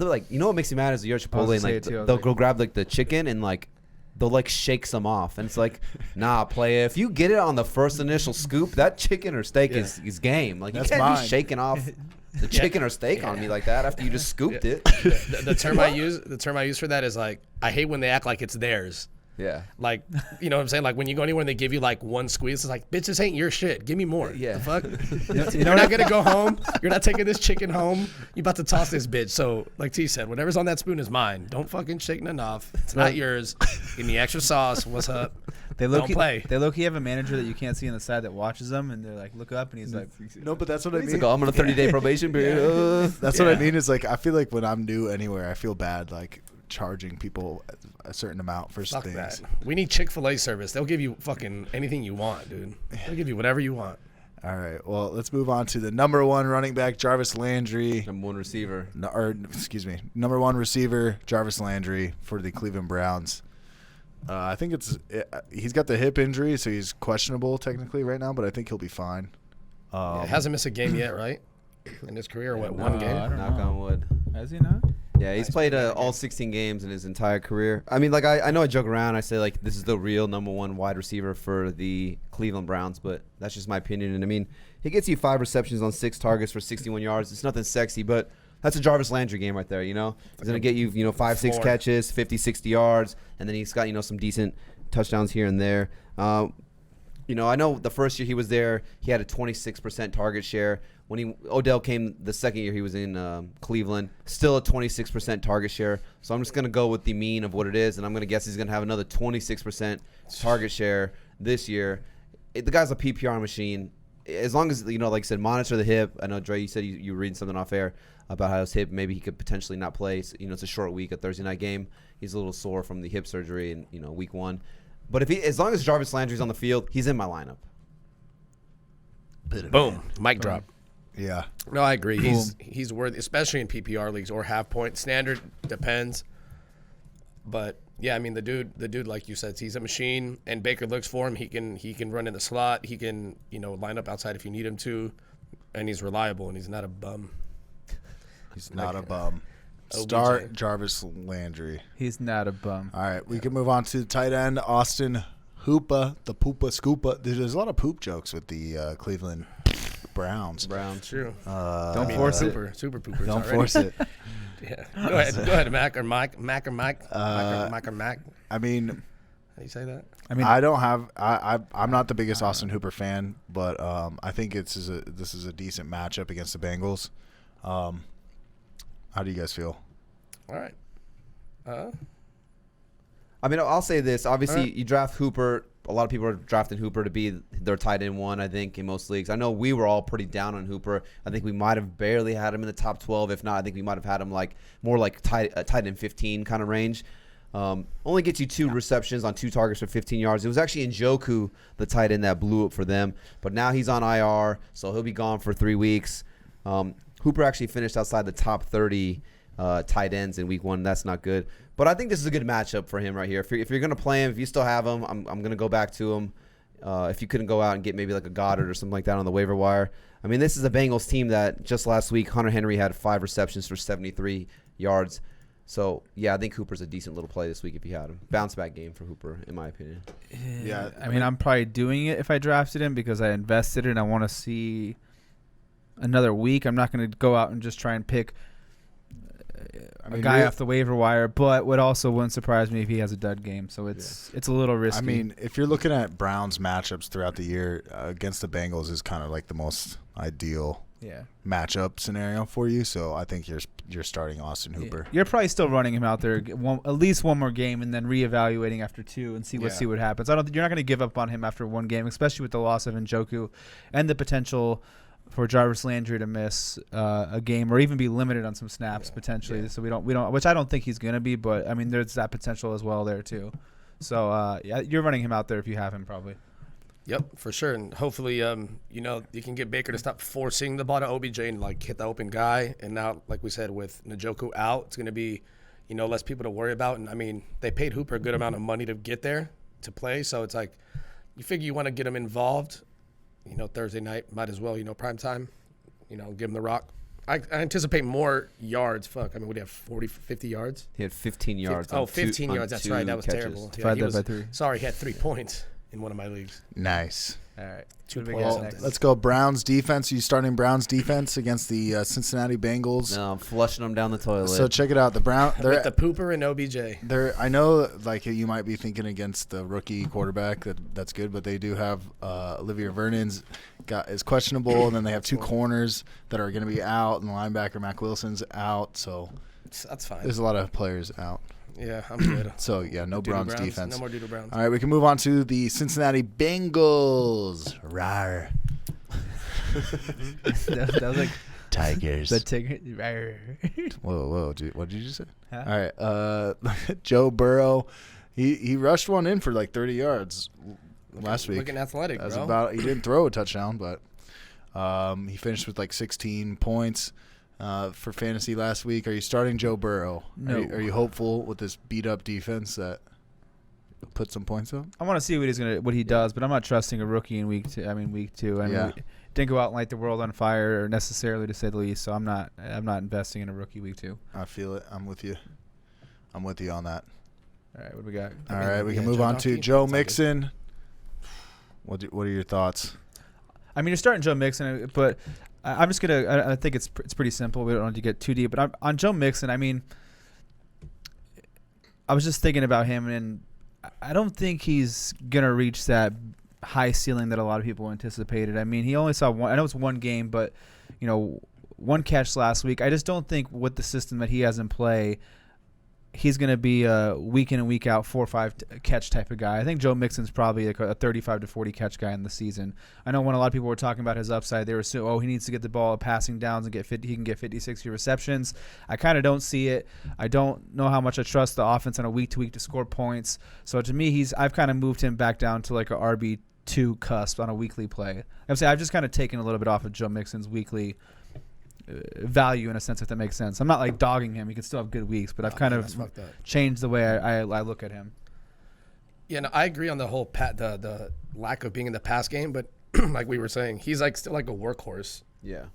like, you know what makes me mad is you're Chipotle and like they'll go grab like the chicken and like they'll like shake some off, and it's like, nah, playa. If you get it on the first initial scoop, that chicken or steak is game. Like you can't be shaking off the chicken or steak on me like that after you just scooped it. The term I use for that is like, I hate when they act like it's theirs. Yeah. Like, you know what I'm saying? Like when you go anywhere and they give you like one squeeze, it's like, bitch, this ain't your shit. Give me more. Yeah. The fuck? You're not going to go home. You're not taking this chicken home. You about to toss this bitch. So like T said, whatever's on that spoon is mine. Don't fucking shake none off. It's not yours. Give me extra sauce. What's up? Don't play. They low-key have a manager that you can't see on the side that watches them, and they're like, look up, and he's like, no, but that's what I mean. Like, I'm on a 30-day probation period. That's what I mean is like, I feel like when I'm new anywhere, I feel bad like charging people a certain amount for Fuck things. That. We need Chick-fil-A service. They'll give you fucking anything you want, dude. They'll give you whatever you want. All right. Well, let's move on to the number one running back, Jarvis Landry. Number one receiver. Number one receiver, Jarvis Landry for the Cleveland Browns. I think he's got the hip injury, so he's questionable technically right now, but I think he'll be fine. Hasn't missed a game yet, right? In his career, one game? Knock on wood. Has he not? Yeah, he's played all 16 games in his entire career. I mean, like I know I joke around. I say like this is the real number one wide receiver for the Cleveland Browns, but that's just my opinion. And I mean, he gets you 5 receptions on 6 targets for 61 yards. It's nothing sexy, but that's a Jarvis Landry game right there, you know? He's going to get you, 5, 6 catches, 50, 60 yards, and then he's got, some decent touchdowns here and there. I know the first year he was there, he had a 26% target share. When Odell came the second year he was in Cleveland, still a 26% target share. So I'm just going to go with the mean of what it is, and I'm going to guess he's going to have another 26% target share this year. The guy's a PPR machine. As long as, like I said, monitor the hip. I know, Dre, you said you were reading something off air about how his hip, maybe he could potentially not play. So, it's a short week, a Thursday night game. He's a little sore from the hip surgery in, week 1. But as long as Jarvis Landry's on the field, he's in my lineup. Boom. Mic drop. Yeah. No, I agree. He's worthy, especially in PPR leagues or half point. Standard depends. But yeah, I mean the dude like you said, he's a machine, and Baker looks for him. He can run in the slot. He can line up outside if you need him to, and he's reliable and he's not a bum. He's not a bum. Start Jarvis Landry. He's not a bum. All right, we can move on to tight end Austin Hoopa, the Poopa Scoopa. There's a lot of poop jokes with the Cleveland Browns. True. Don't force it. Super poopers. Don't force it. Yeah. Go ahead, Mac or Mike. Mac or Mike. Mac or Mac. I mean, how do you say that? I don't have. I'm not the biggest Austin Hooper fan, but I think this is a decent matchup against the Bengals. How do you guys feel? All right. I mean, I'll say this. Obviously, you draft Hooper. A lot of people are drafting Hooper to be their tight end one, I think, in most leagues. I know we were all pretty down on Hooper. I think we might have barely had him in the top 12. If not, I think we might have had him more like tight end 15 kind of range. Only gets you 2 receptions on 2 targets for 15 yards. It was actually Njoku, the tight end, that blew up for them. But now he's on IR, so he'll be gone for 3 weeks. Hooper actually finished outside the top 30 tight ends in week 1. That's not good. But I think this is a good matchup for him right here. If you're going to play him, if you still have him, I'm going to go back to him. If you couldn't go out and get maybe like a Goddard or something like that on the waiver wire. I mean, this is a Bengals team that just last week, Hunter Henry had 5 receptions for 73 yards. So, yeah, I think Hooper's a decent little play this week if you had him. Bounce back game for Hooper, in my opinion. Yeah, I mean, I'm probably doing it if I drafted him because I invested and I want to see another week. I'm not going to go out and just try and pick a guy off the waiver wire, but wouldn't surprise me if he has a dud game. So it's a little risky. I mean, if you're looking at Browns matchups throughout the year, against the Bengals is kind of like the most ideal matchup scenario for you. So I think you're starting Austin Hooper. You're probably still running him out there at least one more game and then reevaluating after 2 and see what happens. You're not going to give up on him after 1 game, especially with the loss of Njoku and the potential for Jarvis Landry to miss a game or even be limited on some snaps potentially. Yeah. So we don't, which I don't think he's gonna be, but I mean there's that potential as well there too. So you're running him out there if you have him probably. Yep, for sure, and hopefully you can get Baker to stop forcing the ball to OBJ and hit the open guy. And now, like we said, with Njoku out, it's gonna be less people to worry about. And I mean they paid Hooper a good amount of money to get there to play, so it's like you figure you want to get him involved. Thursday night, might as well, prime time, give him the rock. I anticipate more yards. Fuck, I mean, would he have 40, 50 yards? He had 15 yards. 15 yards. That's right. That was catches. Terrible. Divide that by 3. Sorry, he had 3 points in one of my leagues. Nice. All right. 2 Well, points. let's go Browns defense. Are you starting Browns defense against the Cincinnati Bengals? No, I'm flushing them down the toilet. So check it out. The Browns. With the pooper and OBJ. I know, you might be thinking against the rookie quarterback that's good, but they do have Leveon Vernon's is questionable, and then they have 2 corners that are going to be out, and the linebacker Mac Wilson's out. So that's fine. There's a lot of players out. Yeah, I'm good. So, no Browns defense. No more Doodle Browns. All right, we can move on to the Cincinnati Bengals. Rawr. that was like Tigers. the tiger. Whoa. What did you just say? Huh? All right. Joe Burrow, he rushed one in for 30 yards last week. Looking athletic, bro. He didn't throw a touchdown, but he finished with 16 points. For fantasy last week. Are you starting Joe Burrow? No. Are you hopeful with this beat up defense that put some points up? I want to see what he does, but I'm not trusting a rookie in week 2. I mean, we didn't go out and light the world on fire necessarily, to say the least. So I'm not investing in a rookie week 2. I feel it. I'm with you on that. All right, what do we got? All right, we can move on to Joe Mixon. What are your thoughts? I mean, you're starting Joe Mixon, but I'm just gonna. I think it's pretty simple. We don't need to get too deep. But on Joe Mixon, I mean, I was just thinking about him, and I don't think he's gonna reach that high ceiling that a lot of people anticipated. I mean, he only saw one. I know it's 1 game, but 1 catch last week. I just don't think with the system that he has in play, he's going to be a week in and week out 4 or 5 catch type of guy. I think Joe Mixon's probably a 35 to 40 catch guy in the season. I know when a lot of people were talking about his upside, they were saying, he needs to get the ball passing downs and he can get 50, 60 receptions. I kind of don't see it. I don't know how much I trust the offense on a week to week to score points. So to me, I've kind of moved him back down to a RB2 cusp on a weekly play. I've just kind of taken a little bit off of Joe Mixon's weekly value in a sense, if that makes sense. I'm not dogging him. He can still have good weeks, but I've kind of changed the way I look at him. Yeah, no, I agree on the whole the lack of being in the pass game, but like we were saying, he's still a workhorse. Yeah.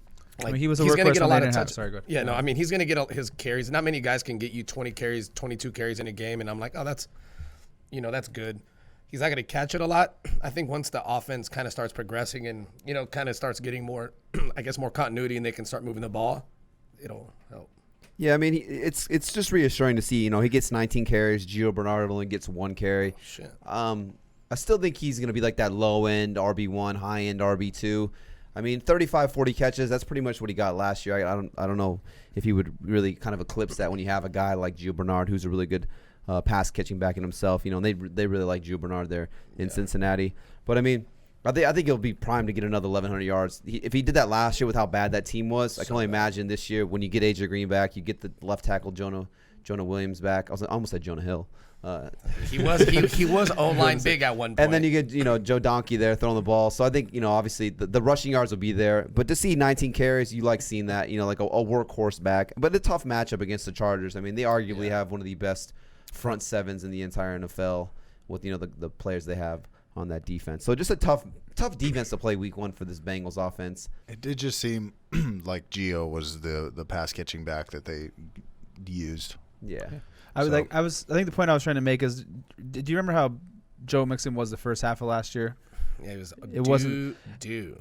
I mean, he was a he's workhorse. Gonna get a lot of touch. Sorry, go ahead. Yeah, no, I mean, he's going to get his carries. Not many guys can get you 20 carries, 22 carries in a game, and I'm like, that's good. He's not going to catch it a lot. I think once the offense kind of starts progressing and, kind of starts getting more, more continuity and they can start moving the ball, it'll help. Yeah, I mean, it's just reassuring to see, he gets 19 carries. Gio Bernard only gets 1 carry. Shit. I still think he's going to be that low-end RB1, high-end RB2. I mean, 35, 40 catches, that's pretty much what he got last year. I don't know if he would really kind of eclipse that when you have a guy like Gio Bernard, who's a really good pass catching back in himself. You know, they really like Gio Bernard there in Cincinnati. But, I mean, I think he'll be primed to get another 1,100 yards. If he did that last year with how bad that team was, I can only imagine this year when you get A.J. Green back, you get the left tackle Jonah Williams back. I almost said Jonah Hill. He was O-line big at one point. And then you get, Joe Donkey there throwing the ball. So I think, obviously the rushing yards will be there. But to see 19 carries, you like seeing that, like a workhorse back. But a tough matchup against the Chargers. I mean, they arguably have one of the best front sevens in the entire NFL with, the players they have on that defense. So just a tough defense to play week 1 for this Bengals offense. It did just seem like Gio was the pass catching back that they used. Yeah. I think the point I was trying to make is, do you remember how Joe Mixon was the first half of last year? Yeah, it wasn't.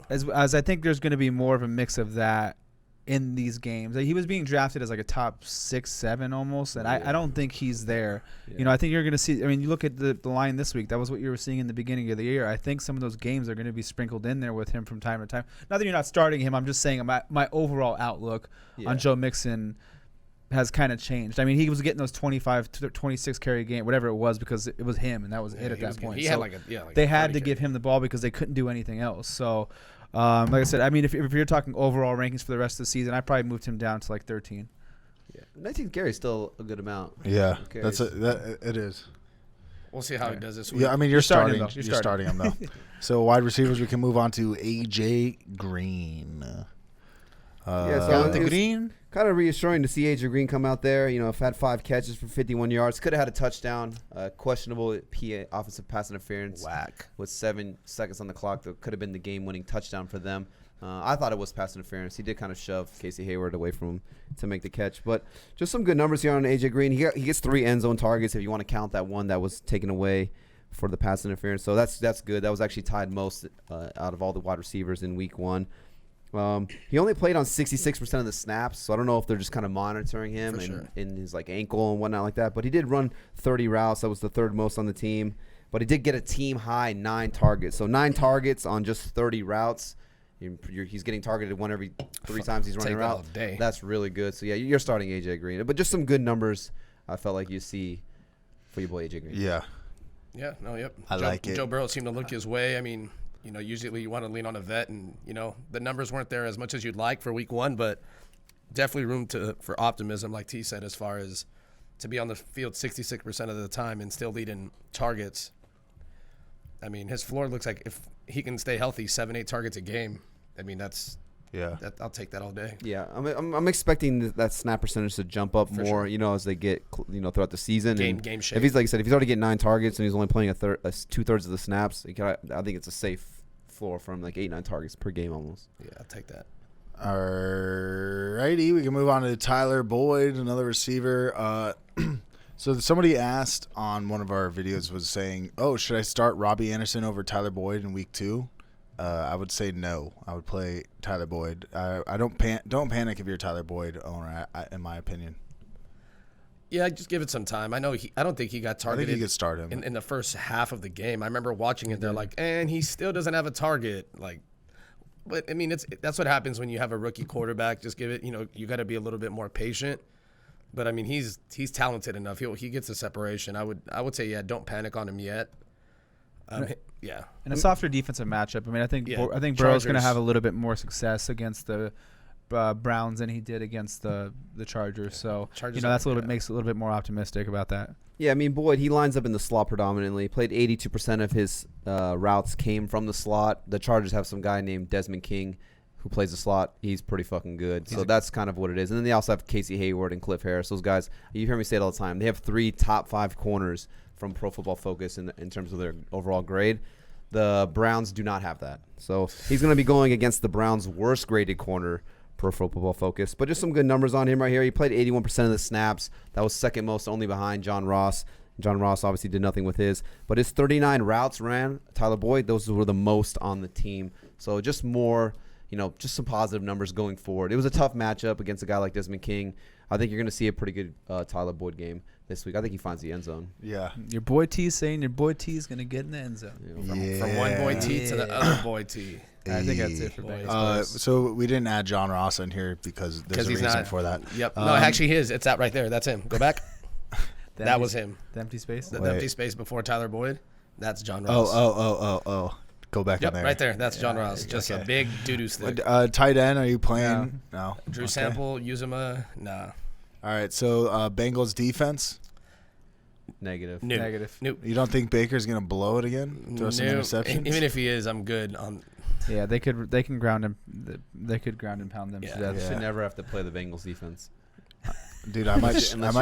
As I think there's going to be more of a mix of that in these games. He was being drafted as like a top 6, 7 almost, and I don't think he's there. Yeah. I think you're going to see. I mean, you look at the line this week. That was what you were seeing in the beginning of the year. I think some of those games are going to be sprinkled in there with him from time to time. Not that you're not starting him. I'm just saying my overall outlook on Joe Mixon has kind of changed. I mean, he was getting those 25 to 26 carry game, whatever it was, because it was him, and that was it at that point. He so had they had to give him the ball because they couldn't do anything else. So, like I said, I mean, if you're talking overall rankings for the rest of the season, I probably moved him down to like 13. Yeah, 19 carries is still a good amount. Yeah, it is. We'll see how he does this week. Yeah, I mean, you're starting him though. So wide receivers, we can move on to AJ Green. Green. Kind of reassuring to see A.J. Green come out there. Had 5 catches for 51 yards. Could have had a touchdown. Questionable offensive pass interference. Whack. With 7 seconds on the clock. That could have been the game-winning touchdown for them. I thought it was pass interference. He did kind of shove Casey Hayward away from him to make the catch. But just some good numbers here on A.J. Green. He gets 3 end zone targets if you want to count that one that was taken away for the pass interference. So that's good. That was actually tied most out of all the wide receivers in week 1. He only played on 66% of the snaps, so I don't know if they're just kind of monitoring him in his like ankle and whatnot like that. But he did run 30 routes. That was the 3rd most on the team. But he did get a team high 9 targets. So 9 targets on just 30 routes. He's getting targeted 1 every 3 times he's running a route. That's really good. So yeah, you're starting AJ Green. But just some good numbers. I felt like you see for your boy AJ Green. Yeah. Yeah. No. Yep. I like it. Joe Burrow seemed to look his way. I mean, usually you want to lean on a vet, and the numbers weren't there as much as you'd like for week 1, but definitely room for optimism, like T said, as far as to be on the field 66% of the time and still leading targets. I mean, his floor looks like if he can stay healthy, 7-8 targets a game. I mean, I'll take that all day. Yeah, I'm expecting that snap percentage to jump up for more, sure. As they get, throughout the season. Game shape. If he's, like I said, if he's already getting 9 targets and he's only playing 2/3 of the snaps, I think it's a safe floor from like 8-9 targets per game almost. Yeah, I'll take that. All righty, we can move on to Tyler Boyd, another receiver. So somebody asked on one of our videos, was saying, "Oh, should I start Robbie Anderson over Tyler Boyd in week 2?" I would say no. I would play Tyler Boyd. I don't panic if you're a Tyler Boyd owner, in my opinion. Yeah, just give it some time. I don't think he got targeted. I think he could start him in the first half of the game. I remember watching it. They're like, and he still doesn't have a target. Like, but I mean, that's what happens when you have a rookie quarterback. Just give it. You got to be a little bit more patient. But I mean, he's talented enough. He gets the separation. I would say don't panic on him yet. Yeah. And a softer defensive matchup. I mean, I think Burrow's going to have a little bit more success against the Browns than he did against the Chargers. So that's makes it a little bit more optimistic about that. Yeah, I mean, Boyd, he lines up in the slot predominantly. Played 82% of his routes came from the slot. The Chargers have some guy named Desmond King who plays the slot. He's pretty fucking good. So that's kind of what it is. And then they also have Casey Hayward and Cliff Harris. Those guys, you hear me say it all the time. They have 3 top 5 corners from Pro Football Focus in terms of their overall grade. The Browns do not have that. So he's going to be going against the Browns' worst graded corner, Pro Football Focus. But just some good numbers on him right here. He played 81% of the snaps. That was second most, only behind John Ross. John Ross obviously did nothing with his. But his 39 routes ran, Tyler Boyd, those were the most on the team. So just more, just some positive numbers going forward. It was a tough matchup against a guy like Desmond King. I think you're going to see a pretty good Tyler Boyd game this week. I think he finds the end zone. Yeah. Your boy T saying your boy T is going to get in the end zone. From one boy T to the other boy T. I think that's it for Bengals. So we didn't add John Ross in here because there's a reason for that. Yep. No, actually his. It's out right there. That's him. Go back. That was him. The empty space? The empty space before Tyler Boyd. That's John Ross. Oh. Go back in there. Right there. That's John Ross. Just a big doo-doo stick. Tight end, are you playing? No. Drew Sample, Uzomah, nah. All right, so Bengals defense? Negative. Nope. You don't think Baker's going to blow it again? Throw some interceptions? Even if he is, I'm good. Yeah, they can ground him. They could ground and pound them to death. You should never have to play the Bengals defense. Dude, I might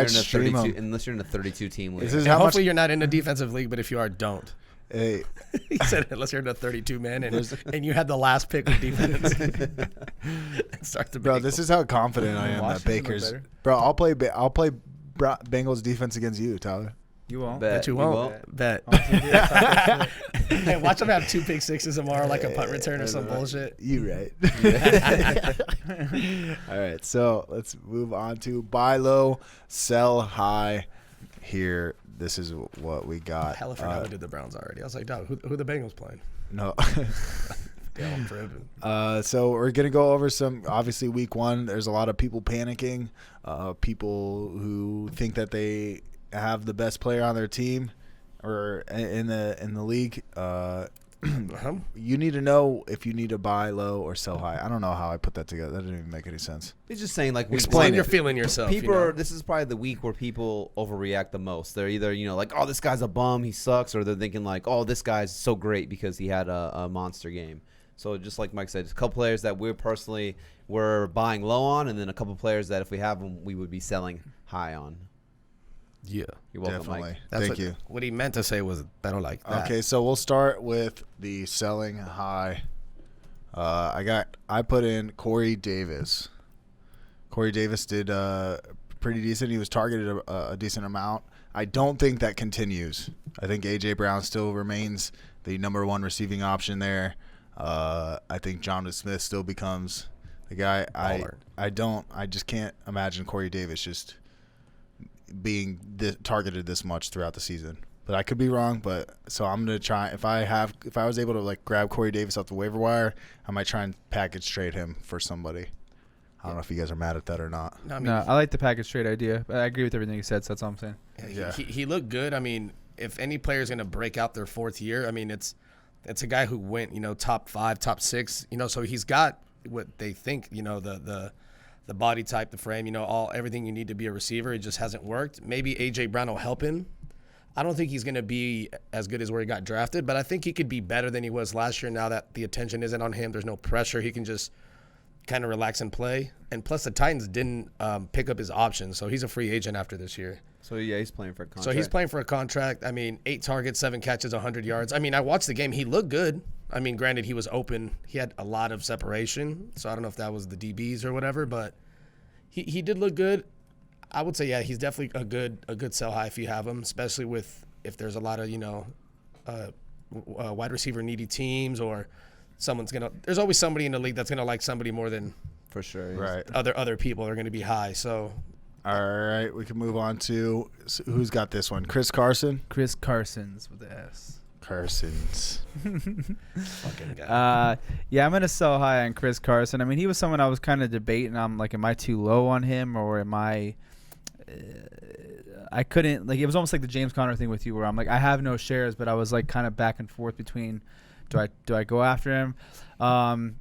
stream him. Unless you're in a 32-team league. Hopefully you're not in a defensive league, but if you are, don't. Hey. He said unless you're in a 32-man and you had the last pick of defense. Start the Bro, this is how confident I am that Baker's. Bro, I'll play Bengals defense against you, Tyler. You won't. Bet you won't. Bet. Hey, watch them have 2 pick sixes tomorrow, like a punt return or some bullshit. You right. All right, so let's move on to buy low, sell high. Here, this is what we got. Hell, I forgot we did the Browns already. I was like, dog, who the Bengals playing? No. Damn, I'm tripping. So we're gonna go over some. Obviously, week 1, there's a lot of people panicking. People who think that they have the best player on their team or in the league. You need to know if you need to buy low or sell high. I don't know how I put that together. That didn't even make any sense. It's just saying, like, explain you're feeling yourself. This is probably the week where people overreact the most. They're either like, oh, this guy's a bum, he sucks, or they're thinking like, oh, this guy's so great because he had a monster game. So just like Mike said, just a couple players that we're buying low on, and then a couple players that if we have them, we would be selling high on. Yeah, you're welcome, definitely. Mike. Thank you. What he meant to say was better like that. Okay, so we'll start with the selling high. I put in Corey Davis. Corey Davis did pretty decent. He was targeted a decent amount. I don't think that continues. I think A.J. Brown still remains the number 1 receiving option there. I think Jonathan Smith still becomes the guy. I just can't imagine Corey Davis just being targeted this much throughout the season. But I could be wrong. But so I'm gonna try. If I was able to like grab Corey Davis off the waiver wire, I might try and package trade him for somebody. I don't know if you guys are mad at that or not. No, I like the package trade idea. I agree with everything you said, so that's all I'm saying. Yeah. He looked good. I mean, if any player is going to break out their 4th year, I mean, it's a guy who went, top 5, top 6, so he's got what they think, the body type, the frame, everything you need to be a receiver. It just hasn't worked. Maybe A.J. Brown will help him. I don't think he's going to be as good as where he got drafted, but I think he could be better than he was last year now that the attention isn't on him. There's no pressure. He can just kind of relax and play. And plus, the Titans didn't pick up his options, so he's a free agent after this year. So, yeah, he's playing for a contract. So he's playing for a contract. I mean, 8 targets, 7 catches, 100 yards. I mean, I watched the game. He looked good. I mean, granted, he was open. He had a lot of separation, so I don't know if that was the DBs or whatever, but he did look good. I would say, yeah, he's definitely a good sell high if you have him, especially if there's a lot of, wide receiver needy teams or there's always somebody in the league that's going to like somebody more than for sure. Right. Other people are going to be high. So. All right, we can move on to who's got this one? Chris Carson? Chris Carson's with the S. Carson's. Fucking guy. Yeah, I'm going to sell high on Chris Carson. I mean, he was someone I was kind of debating. I'm like, am I too low on him or am I I couldn't, like, it was almost like the James Conner thing with you where I'm like, I have no shares, but I was like kind of back and forth between do I go after him? And,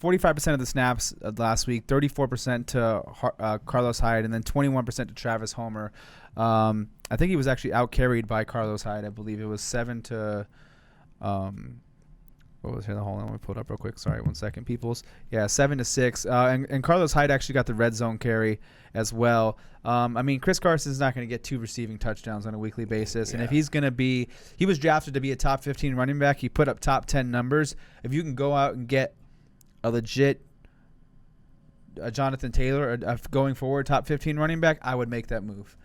45% of the snaps last week, 34% to Carlos Hyde, and then 21% to Travis Homer. I think he was actually out-carried by Carlos Hyde. I believe it was 7 to what was here? Hold on, let me pull it up real quick. Sorry, 1 second, peoples. Yeah, 7 to 6. And Carlos Hyde actually got the red zone carry as well. I mean, Chris Carson is not going to get 2 receiving touchdowns on a weekly basis. Yeah. And if he's going to be – he was drafted to be a top 15 running back. He put up top 10 numbers. If you can go out and get a legit Jonathan Taylor, going forward top 15 running back, I would make that move.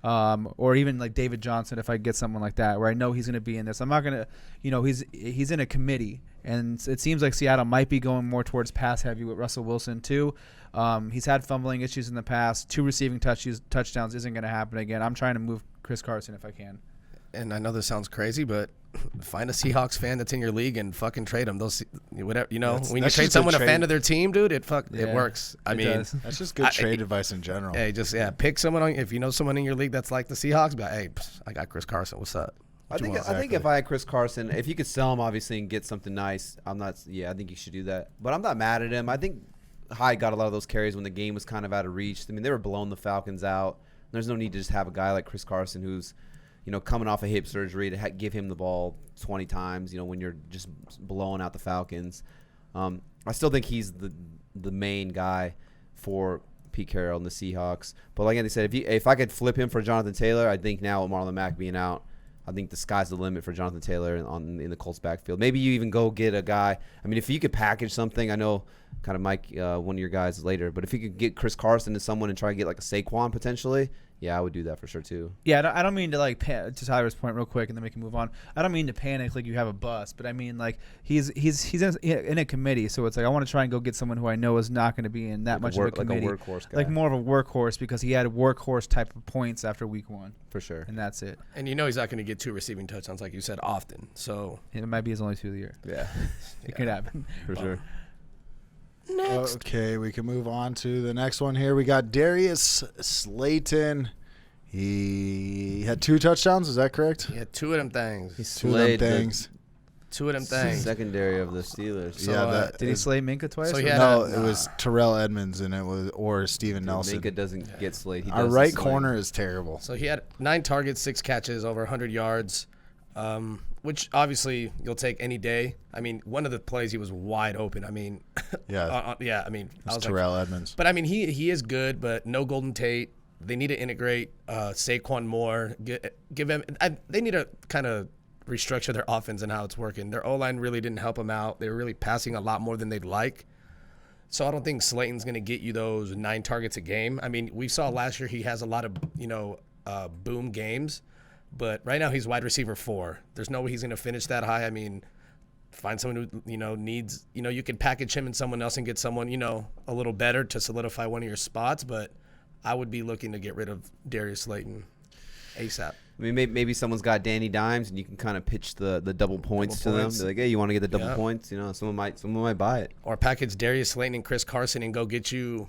or even like David Johnson if I get someone like that where I know he's going to be in this. I'm not going to, he's in a committee, and it seems like Seattle might be going more towards pass heavy with Russell Wilson too. He's had fumbling issues in the past. 2 receiving touchdowns isn't going to happen again. I'm trying to move Chris Carson if I can. And I know this sounds crazy, but find a Seahawks fan that's in your league and fucking trade them. Those, whatever, when you trade someone a fan of their team, dude, it works. I mean, that's just good trade advice in general. Hey, pick someone if you know someone in your league that's like the Seahawks. But hey, I got Chris Carson. What's up? I think if I had Chris Carson, if you could sell him obviously and get something nice, I think you should do that. But I'm not mad at him. I think Hyde got a lot of those carries when the game was kind of out of reach. I mean, they were blowing the Falcons out. There's no need to just have a guy like Chris Carson who's coming off a hip surgery to give him the ball 20 times, when you're just blowing out the Falcons. I still think he's the main guy for Pete Carroll and the Seahawks. But like Andy said, if I could flip him for Jonathan Taylor, I think now with Marlon Mack being out, I think the sky's the limit for Jonathan Taylor in the Colts backfield. Maybe you even go get a guy. I mean, if you could package something, I know kind of Mike, one of your guys later, but if you could get Chris Carson to someone and try to get like a Saquon potentially, yeah, I would do that for sure too. Yeah, I don't mean to to Tyler's point real quick, and then we can move on. I don't mean to panic like you have a bust, but I mean like he's in a committee, so it's like I want to try and go get someone who I know is not going to be in that much of a committee, like a workhorse guy, like more of a workhorse because he had workhorse type of points after week 1 for sure, and that's it. And he's not going to get 2 receiving touchdowns like you said often, so it might be his only 2 of the year. Yeah, it could happen for sure. Next. Okay, we can move on to the next one here. We got Darius Slayton. He had 2 touchdowns. Is that correct? He had 2 of them things. He 2 of them things. 2 of them things. Secondary of the Steelers. So, did he slay Minka twice? So it was Terrell Edmonds or Steven Nelson. Minka doesn't get slayed. Our right corner is terrible. So he had 9 targets, 6 catches, over 100 yards, which obviously you'll take any day. I mean, one of the plays he was wide open. I mean, yeah, I mean, I was Terrell Edmonds. But I mean, he is good, but no Golden Tate. They need to integrate Saquon more. Give him. They need to kind of restructure their offense and how it's working. Their O-line really didn't help them out. They were really passing a lot more than they'd like. So I don't think Slayton's going to get you those 9 targets a game. I mean, we saw last year he has a lot of boom games, but right now he's wide receiver 4. There's no way he's going to finish that high. I mean, find someone who needs. You can package him and someone else and get someone a little better to solidify one of your spots, but I would be looking to get rid of Darius Slayton ASAP. I mean, maybe someone's got Danny Dimes, and you can kind of pitch the double points to them. They're like, hey, you want to get the double points? Someone might buy it. Or package Darius Slayton and Chris Carson and go get you,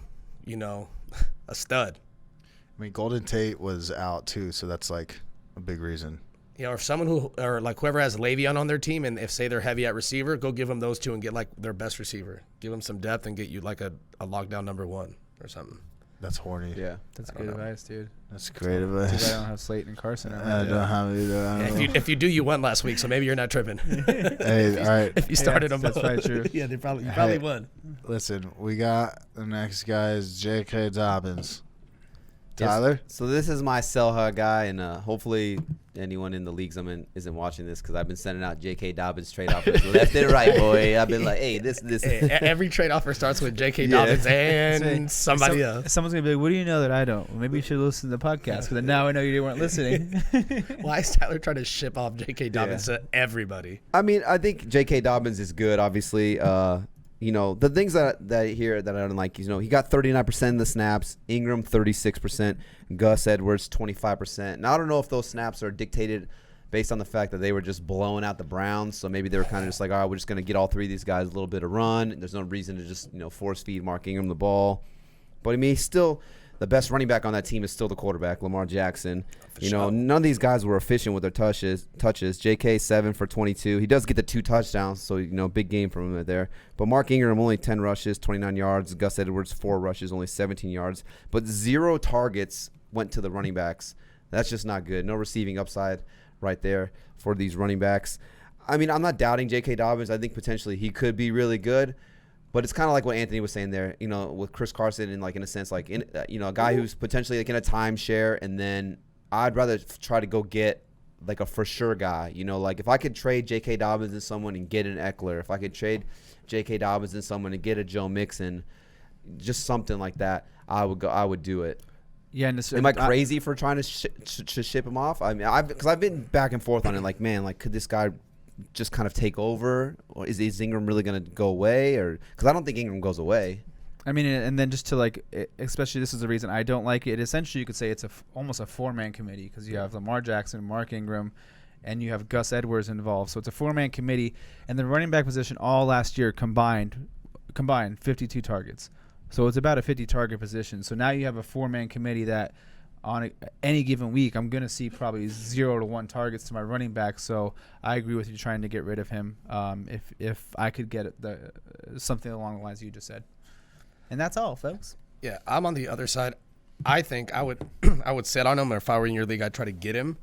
a stud. I mean, Golden Tate was out too, so that's like a big reason. Or someone whoever has Leveon on their team, and if say they're heavy at receiver, go give them those 2 and get like their best receiver. Give them some depth and get you like a lockdown number 1 or something. That's horny. Yeah, that's good advice, dude. That's great advice. I don't have Slayton and Carson. I don't have either. If you do, you won last week, so maybe you're not tripping. Hey, all right. If you started them, that's probably true. Yeah, you probably won. Listen, we got the next guy is J.K. Dobbins. Tyler? Yes. So this is my sell high guy, and hopefully anyone in the leagues I'm in isn't watching this because I've been sending out J.K. Dobbins trade offers left and right, boy. I've been like, hey, this. Hey, every trade offer starts with J.K. Dobbins and somebody else. Someone's going to be like, what do you know that I don't? Well, maybe you should listen to the podcast because now I know you weren't listening. Why is Tyler trying to ship off J.K. Dobbins to everybody? I mean, I think J.K. Dobbins is good, obviously. The things that I hear that I don't like, he got 39% of the snaps, Ingram 36%, Gus Edwards 25%. Now, I don't know if those snaps are dictated based on the fact that they were just blowing out the Browns, so maybe they were kind of just like, all right, we're just going to get all 3 of these guys a little bit of run. There's no reason to just, force feed Mark Ingram the ball. But, I mean, he's still – the best running back on that team is still the quarterback, Lamar Jackson. None of these guys were efficient with their touches. JK 7 for 22. He does get the 2 touchdowns, so big game from him there. But Mark Ingram only 10 rushes, 29 yards. Gus Edwards 4 rushes, only 17 yards. But 0 targets went to the running backs. That's just not good. No receiving upside right there for these running backs. I mean, I'm not doubting J.K. Dobbins. I think potentially he could be really good. But it's kind of like what Anthony was saying there, with Chris Carson and in a sense, a guy who's potentially in a timeshare, and then I'd rather try to go get a for sure guy. If I could trade J.K. Dobbins and someone and get an Eckler, if I could trade J.K. Dobbins and someone and get a Joe Mixon, just something like that, I would do it. Yeah, and Am I crazy for trying to ship him off? I mean, because I've been back and forth on it. Like, man, like, could this guy just kind of take over, or is Ingram really going to go away? Or because I don't think Ingram goes away. I mean, and then just to like, especially this is the reason I don't like it. Essentially, you could say it's almost a 4-man committee because you have Lamar Jackson, Mark Ingram, and you have Gus Edwards involved. So it's a 4-man committee, and the running back position all last year combined 52 targets. So it's about a 50-target position. So now you have a 4-man committee that on any given week, I'm going to see probably 0 to 1 targets to my running back. So I agree with you trying to get rid of him if I could get something along the lines you just said. And that's all, folks. Yeah, I'm on the other side. I think I would I would sit on him, or if I were in your league, I'd try to get him.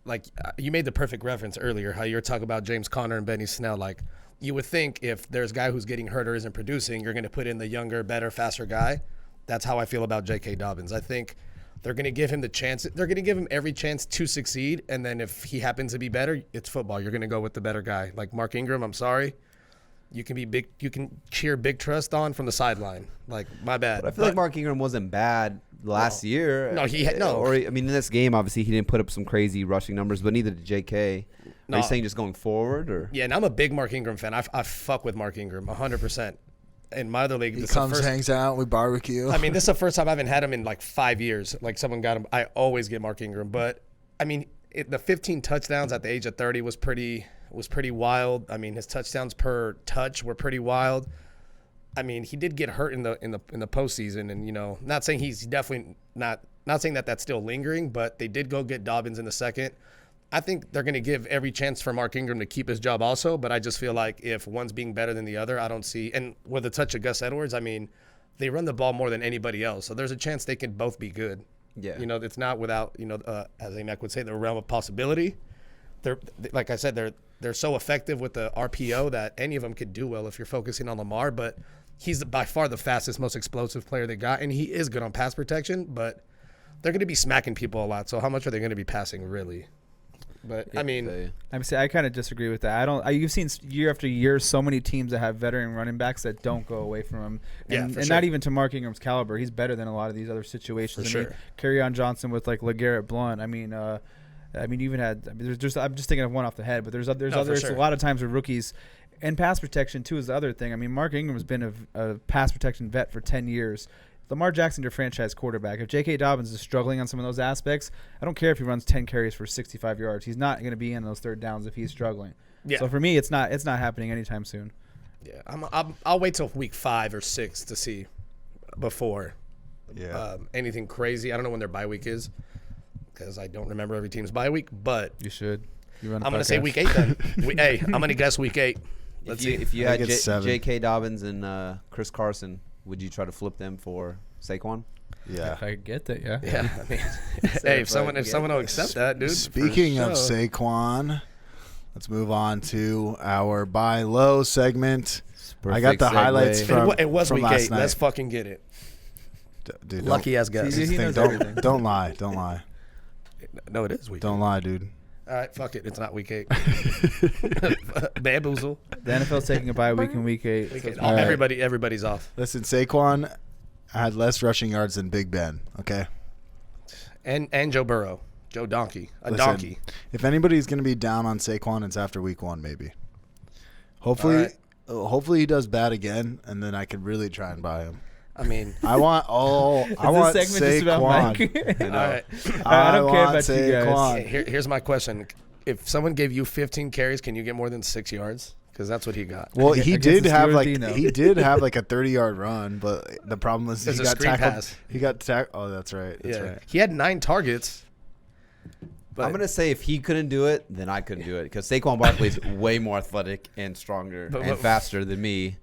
Like, you made the perfect reference earlier, how you're talking about James Conner and Benny Snell. Like, you would think if there's a guy who's getting hurt or isn't producing, you're going to put in the younger, better, faster guy. That's how I feel about J.K. Dobbins. I think they're going to give him the chance. They're going to give him every chance to succeed, and then if he happens to be better, it's football. You're going to go with the better guy. Like Mark Ingram, I'm sorry. You can be big. You can cheer Big Trust on from the sideline. Like, my bad. But I feel like Mark Ingram wasn't bad last year. No, he had no. Or I mean, in this game, obviously, he didn't put up some crazy rushing numbers, but neither did J.K. Are you saying just going forward, or? Yeah, and I'm a big Mark Ingram fan. I fuck with Mark Ingram 100%. In my other league, He comes, hangs out, we barbecue. I mean, this is the first time I haven't had him in like 5 years. Like, someone got him. I always get Mark Ingram, but I mean, the 15 touchdowns at the age of 30 was pretty wild. I mean, his touchdowns per touch were pretty wild. I mean, he did get hurt in the postseason, and not saying he's definitely not saying that that's still lingering, but they did go get Dobbins in the second. I think they're going to give every chance for Mark Ingram to keep his job also, but I just feel like if one's being better than the other, I don't see – and with a touch of Gus Edwards, I mean, they run the ball more than anybody else, so there's a chance they could both be good. Yeah. It's not without, as Amek would say, the realm of possibility. They're like I said, they're so effective with the RPO that any of them could do well if you're focusing on Lamar, but he's by far the fastest, most explosive player they got, and he is good on pass protection, but they're going to be smacking people a lot, so how much are they going to be passing really? But yeah, I mean, I kind of disagree with that. You've seen year after year so many teams that have veteran running backs that don't go away from him, and sure. Not even to Mark Ingram's caliber. He's better than a lot of these other situations. For I mean, Kerryon Johnson with like LeGarrette Blount. I mean, you even had. I'm just thinking of one off the head, but there's others. Sure. A lot of times with rookies, and pass protection too is the other thing. I mean, Mark Ingram's been a pass protection vet for 10 years. Lamar Jackson, your franchise quarterback. If J.K. Dobbins is struggling on some of those aspects, I don't care if he runs 10 carries for 65 yards. He's not going to be in those third downs if he's struggling. Yeah. So for me, it's not happening anytime soon. Yeah, I'll wait till week 5 or 6 to see before anything crazy. I don't know when their bye week is because I don't remember every team's bye week, but you should. I'm going to say week 8 then. I'm going to guess week 8. Let's see. If you had J.K. Dobbins and Chris Carson, would you try to flip them for Saquon? Yeah. If I could get that, yeah. Yeah. I mean, hey, if someone will accept that, dude. Speaking of Saquon, let's move on to our buy low segment. I got the highlights from it was from week last 8. night. Let's fucking get it. Dude, Lucky ass guys. Don't lie. No, it is week 8. Don't lie, dude. All right, fuck it. It's not week 8. Bamboozle. The NFL's taking a bye week in week 8. Week So 8. Everybody's off. Listen, Saquon had less rushing yards than Big Ben, okay? And Joe Burrow. Joe Donkey. Listen, donkey. If anybody's going to be down on Saquon, it's after week 1 maybe. Hopefully he does bad again, and then I can really try and buy him. I mean, I want Saquon. Just about Mike? All right. I don't care about you guys. Here's my question. If someone gave you 15 carries, can you get more than 6 yards? Because that's what he got. Well, he did have like Dino. a 30-yard run, but the problem was he got tackled. Pass. He got tackled. Oh, that's right. That's right. He had 9 targets. But I'm going to say if he couldn't do it, then I couldn't do it. Because Saquon Barkley is way more athletic and stronger and faster than me.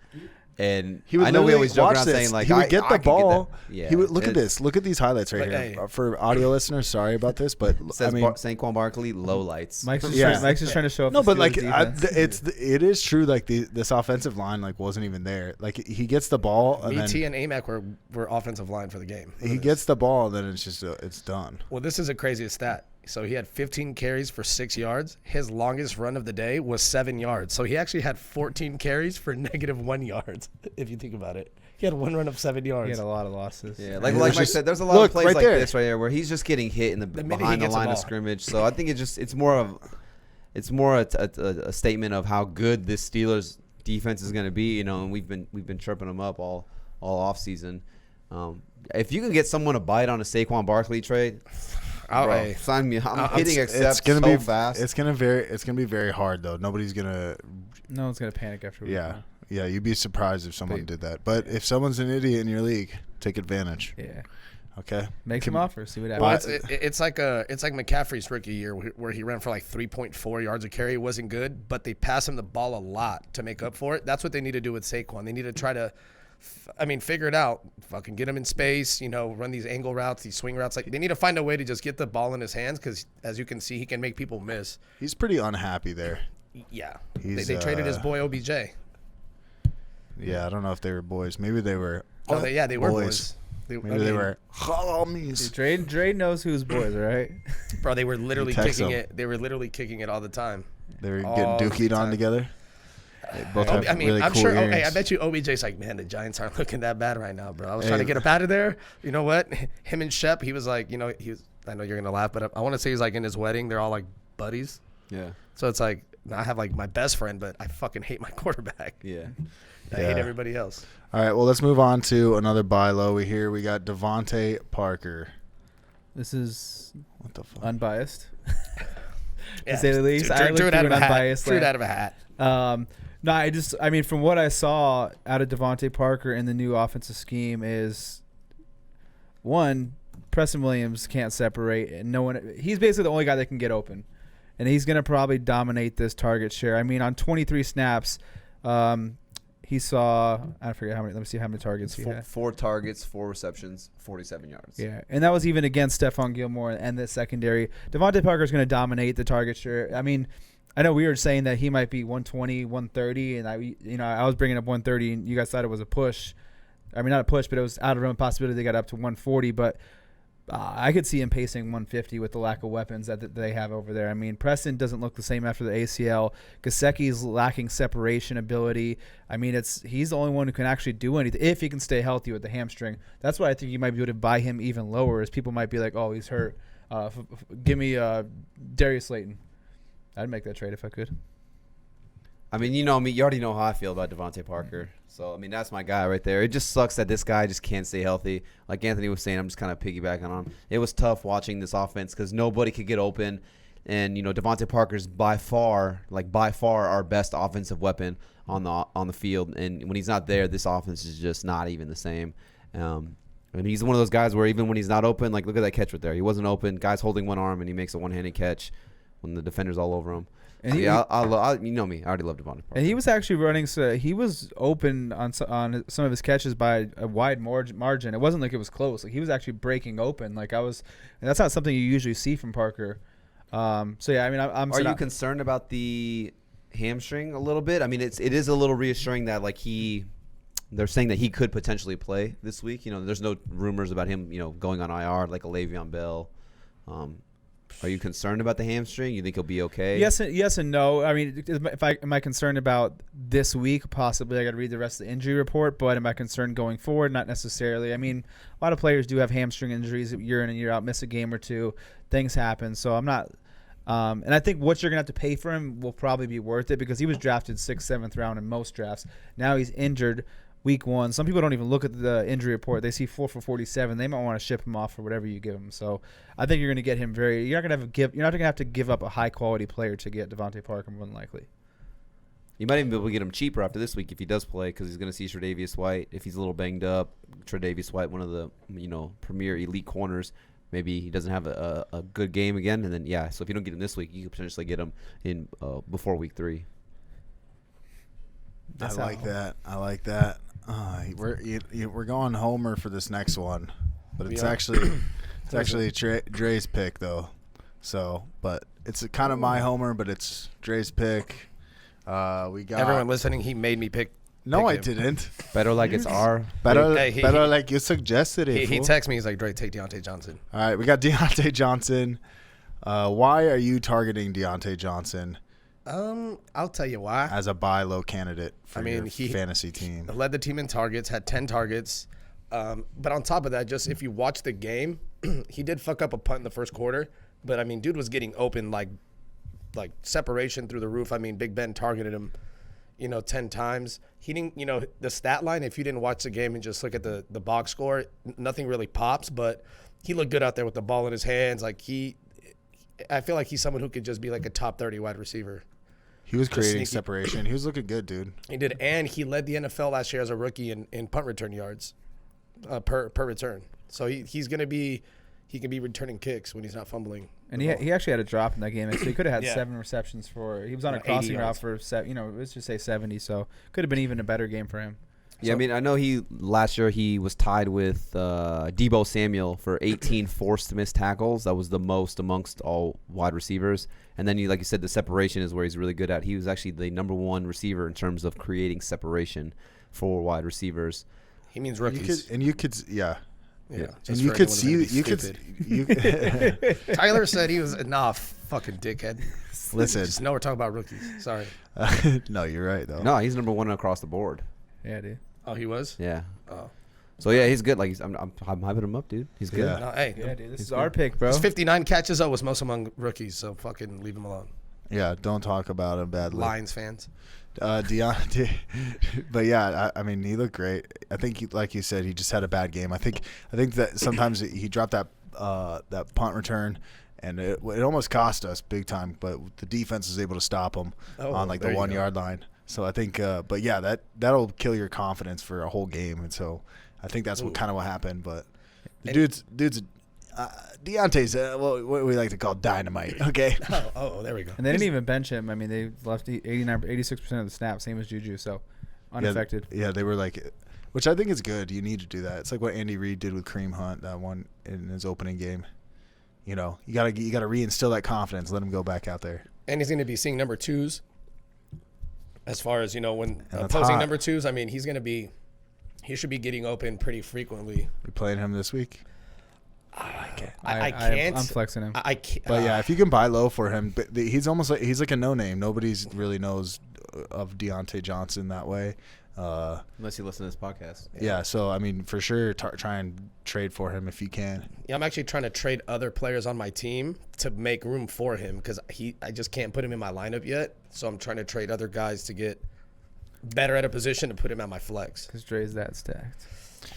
And I know we always joke around saying, like, he would get the ball. Yeah, he would look at this. Look at these highlights right here. Hey. For audio listeners, sorry about this, but says I mean, Saquon Barkley, low lights. Mike's just trying to show off. no, the but like Steelers' it is true. Like this offensive line like wasn't even there. Like he gets the ball and BT then and Amek were offensive line for the game. he gets the ball and then it's just it's done. Well, this is the craziest stat. So he had 15 carries for 6 yards. His longest run of the day was 7 yards. So he actually had 14 carries for -1 yards, if you think about it. He had one run of 7 yards. He had a lot of losses. Yeah, like Mike said, there's a lot of plays like this right here where he's just getting hit in the behind the line of scrimmage. So I think it's more a statement of how good this Steelers defense is going to be, and we've been chirping them up all off season. If you can get someone to bite on a Saquon Barkley trade, bro, sign me. I'm hitting accept so fast. It's gonna be very hard though. No one's gonna panic after week one. Yeah, you'd be surprised if someone did that. But if someone's an idiot in your league, take advantage. Yeah. Okay. Make some offers. See what happens. Well, it's like McCaffrey's rookie year where he ran for like 3.4 yards a carry. It wasn't good, but they pass him the ball a lot to make up for it. That's what they need to do with Saquon. They need to try to, figure it out. Fucking get him in space. Run these angle routes, these swing routes. Like they need to find a way to just get the ball in his hands because, as you can see, he can make people miss. He's pretty unhappy there. Yeah. They traded his boy OBJ. Yeah, I don't know if they were boys. Maybe they were. They were boys. They were homies. Dre knows who's boys, right? Bro, they were literally kicking it. They were literally kicking it all the time. They were getting dookied on together. They both have really I'm cool sure. earrings. Okay, I bet you OBJ's like, man, the Giants aren't looking that bad right now, bro. I was trying to get up out of there. You know what? Him and Shep, he was like, I know you're gonna laugh, but I want to say he's like in his wedding. They're all like buddies. Yeah. So it's like I have like my best friend, but I fucking hate my quarterback. Yeah. I hate everybody else. All right, well, let's move on to another buy low. We got DeVante Parker. This is what the fuck? Unbiased. Yeah, to say the least. Drew it out of a hat. Drew it out of a hat. No, from what I saw out of DeVante Parker in the new offensive scheme is, one, Preston Williams can't separate, and he's basically the only guy that can get open, and he's going to probably dominate this target share. On 23 snaps, he saw, I forget how many. Let me see how many targets he had. 4 targets, 4 receptions, 47 yards. Yeah, and that was even against Stephon Gilmore and the secondary. DeVante Parker is going to dominate the target share. I know we were saying that he might be 120, 130, and I was bringing up 130, and you guys thought it was a push. Not a push, but it was out of the possibility they got up to 140. But I could see him pacing 150 with the lack of weapons that they have over there. Preston doesn't look the same after the ACL. Gesicki's lacking separation ability. He's the only one who can actually do anything if he can stay healthy with the hamstring. That's why I think you might be able to buy him even lower, as people might be like, oh, he's hurt. Give me Darius Slayton. I'd make that trade if I could. You know me. You already know how I feel about DeVante Parker. So, that's my guy right there. It just sucks that this guy just can't stay healthy. Like Anthony was saying, I'm just kind of piggybacking on him. It was tough watching this offense because nobody could get open. And, DeVante Parker's by far our best offensive weapon on the field. And when he's not there, this offense is just not even the same. And he's one of those guys where even when he's not open, like look at that catch right there. He wasn't open. Guy's holding one arm, and he makes a one-handed catch when the defender's all over him. And you know me. I already love DeVante Parker. And he was actually running. So he was open on some of his catches by a wide margin. It wasn't like it was close. Like he was actually breaking open. And that's not something you usually see from Parker. I'm. Are you concerned about the hamstring a little bit? It is a little reassuring that they're saying that he could potentially play this week. There's no rumors about him going on IR like a Le'Veon Bell. Are you concerned about the hamstring? You think he'll be okay? Yes and no. Am I concerned about this week? Possibly. I got to read the rest of the injury report. But am I concerned going forward? Not necessarily. A lot of players do have hamstring injuries year in and year out. Miss a game or two. Things happen. So I'm not. And I think what you're gonna have to pay for him will probably be worth it because he was drafted 6th, 7th round in most drafts. Now he's injured. Week 1. Some people don't even look at the injury report. They see 4 for 47. They might want to ship him off for whatever you give him. So I think you're going to get him You're not going to have to give up a high quality player to get DeVante Parker more than likely. You might even be able to get him cheaper after this week if he does play because he's going to see Tre'Davious White. If he's a little banged up, Tre'Davious White, one of the premier elite corners, maybe he doesn't have a good game again. And then so if you don't get him this week, you could potentially get him in before week 3. I like that. We're going Homer for this next one, but it's actually Dre's pick though. So, but it's kind of my Homer, but it's Dre's pick. We got everyone listening. He made me pick. No, I didn't. Better like it's our. Better like you suggested it. He texted me. He's like, Dre, take Diontae Johnson. All right, we got Diontae Johnson. Why are you targeting Diontae Johnson I'll tell you why. as a buy low candidate for your he fantasy team? led the team in targets, had 10 targets. But on top of that, just if you watch the game, he did fuck up a punt in the first quarter. But, I mean, dude was getting open like separation through the roof. I mean, Big Ben targeted him, 10 times. He didn't, the stat line, if you didn't watch the game and just look at the box score, nothing really pops. But he looked good out there with the ball in his hands. I feel like he's someone who could just be like a top 30 wide receiver. He was creating separation. He was looking good, dude. He did, and he led the NFL last year as a rookie in punt return yards per return. So he can be returning kicks when he's not fumbling. And he actually had a drop in that game, so he could have had Yeah. 7 receptions he was on a 80 crossing route yards. for let's just say 70. So could have been even a better game for him. Yeah, I mean, I know last year he was tied with Deebo Samuel for 18 forced missed tackles. That was the most amongst all wide receivers. And then, like you said, the separation is where he's really good at. He was actually the number 1 receiver in terms of creating separation for wide receivers. He means rookies. You could, Yeah. and just you for could anyone see, who's you gonna could, be stupid. Tyler said he was fucking dickhead. listen. Just know we're talking about rookies. Sorry. No, you're right though. No, he's number 1 across the board. Yeah, dude. Oh, he was. Yeah. Oh. So yeah, he's good. Like I'm hyping him up, dude. He's good. Yeah. No, hey. Yeah, dude. This He's is our good. pick, bro. His 59 catches was most among rookies, so fucking leave him alone. Yeah, don't talk about him badly. Lions fans. Diontae, but yeah, I mean, he looked great. I think, like you said, he just had a bad game. I think that sometimes he dropped that punt return, and it almost cost us big time. But the defense was able to stop him on the there you 1 go. yard line. So I think, but yeah, that'll kill your confidence for a whole game. And so I think that's what happened. But the dude's Deontay's what we like to call dynamite. Okay. Oh, there we go. And they didn't even bench him. I mean, they left 86% of the snaps, same as Juju, so unaffected. Yeah, they were like, which I think is good. You need to do that. It's like what Andy Reid did with Kareem Hunt, that one in his opening game. You gotta reinstill that confidence. Let him go back out there. And he's going to be seeing number 2s. As far as, when And it's opposing hot. number 2s, I mean, he should be getting open pretty frequently. You playing him this week? I can't. I'm flexing him. I can't. But yeah, if you can buy low for him, but he's almost like a no name. Nobody's really knows of Diontae Johnson that way. Unless you listen to this podcast. Yeah, so I mean, for sure, try and trade for him if you can. Yeah, I'm actually trying to trade other players on my team to make room for him because I just can't put him in my lineup yet. So I'm trying to trade other guys to get better at a position to put him at my flex. Because Dre's that stacked.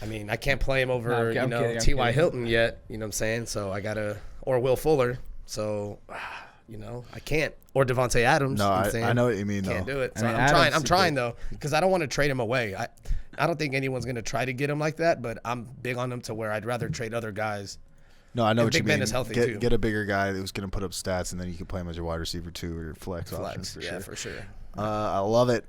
I mean, I can't play him over, No, I'm kidding, I'm T.Y. kidding. Hilton yet, you know what I'm saying? So I got to, or Will Fuller. So, I can't. Or Devontae Adams. No, you know what I'm saying? I know what you mean, Can't though. do it. I So mean, I'm Adams trying is though, because I don't want to trade him away. I don't think anyone's going to try to get him like that, but I'm big on him to where I'd rather trade other guys. No, I know And what you Big mean. Ben is healthy, too. Get a bigger guy who's going to put up stats, and then you can play him as your wide receiver too, or your flex option for sure. For sure. I love it.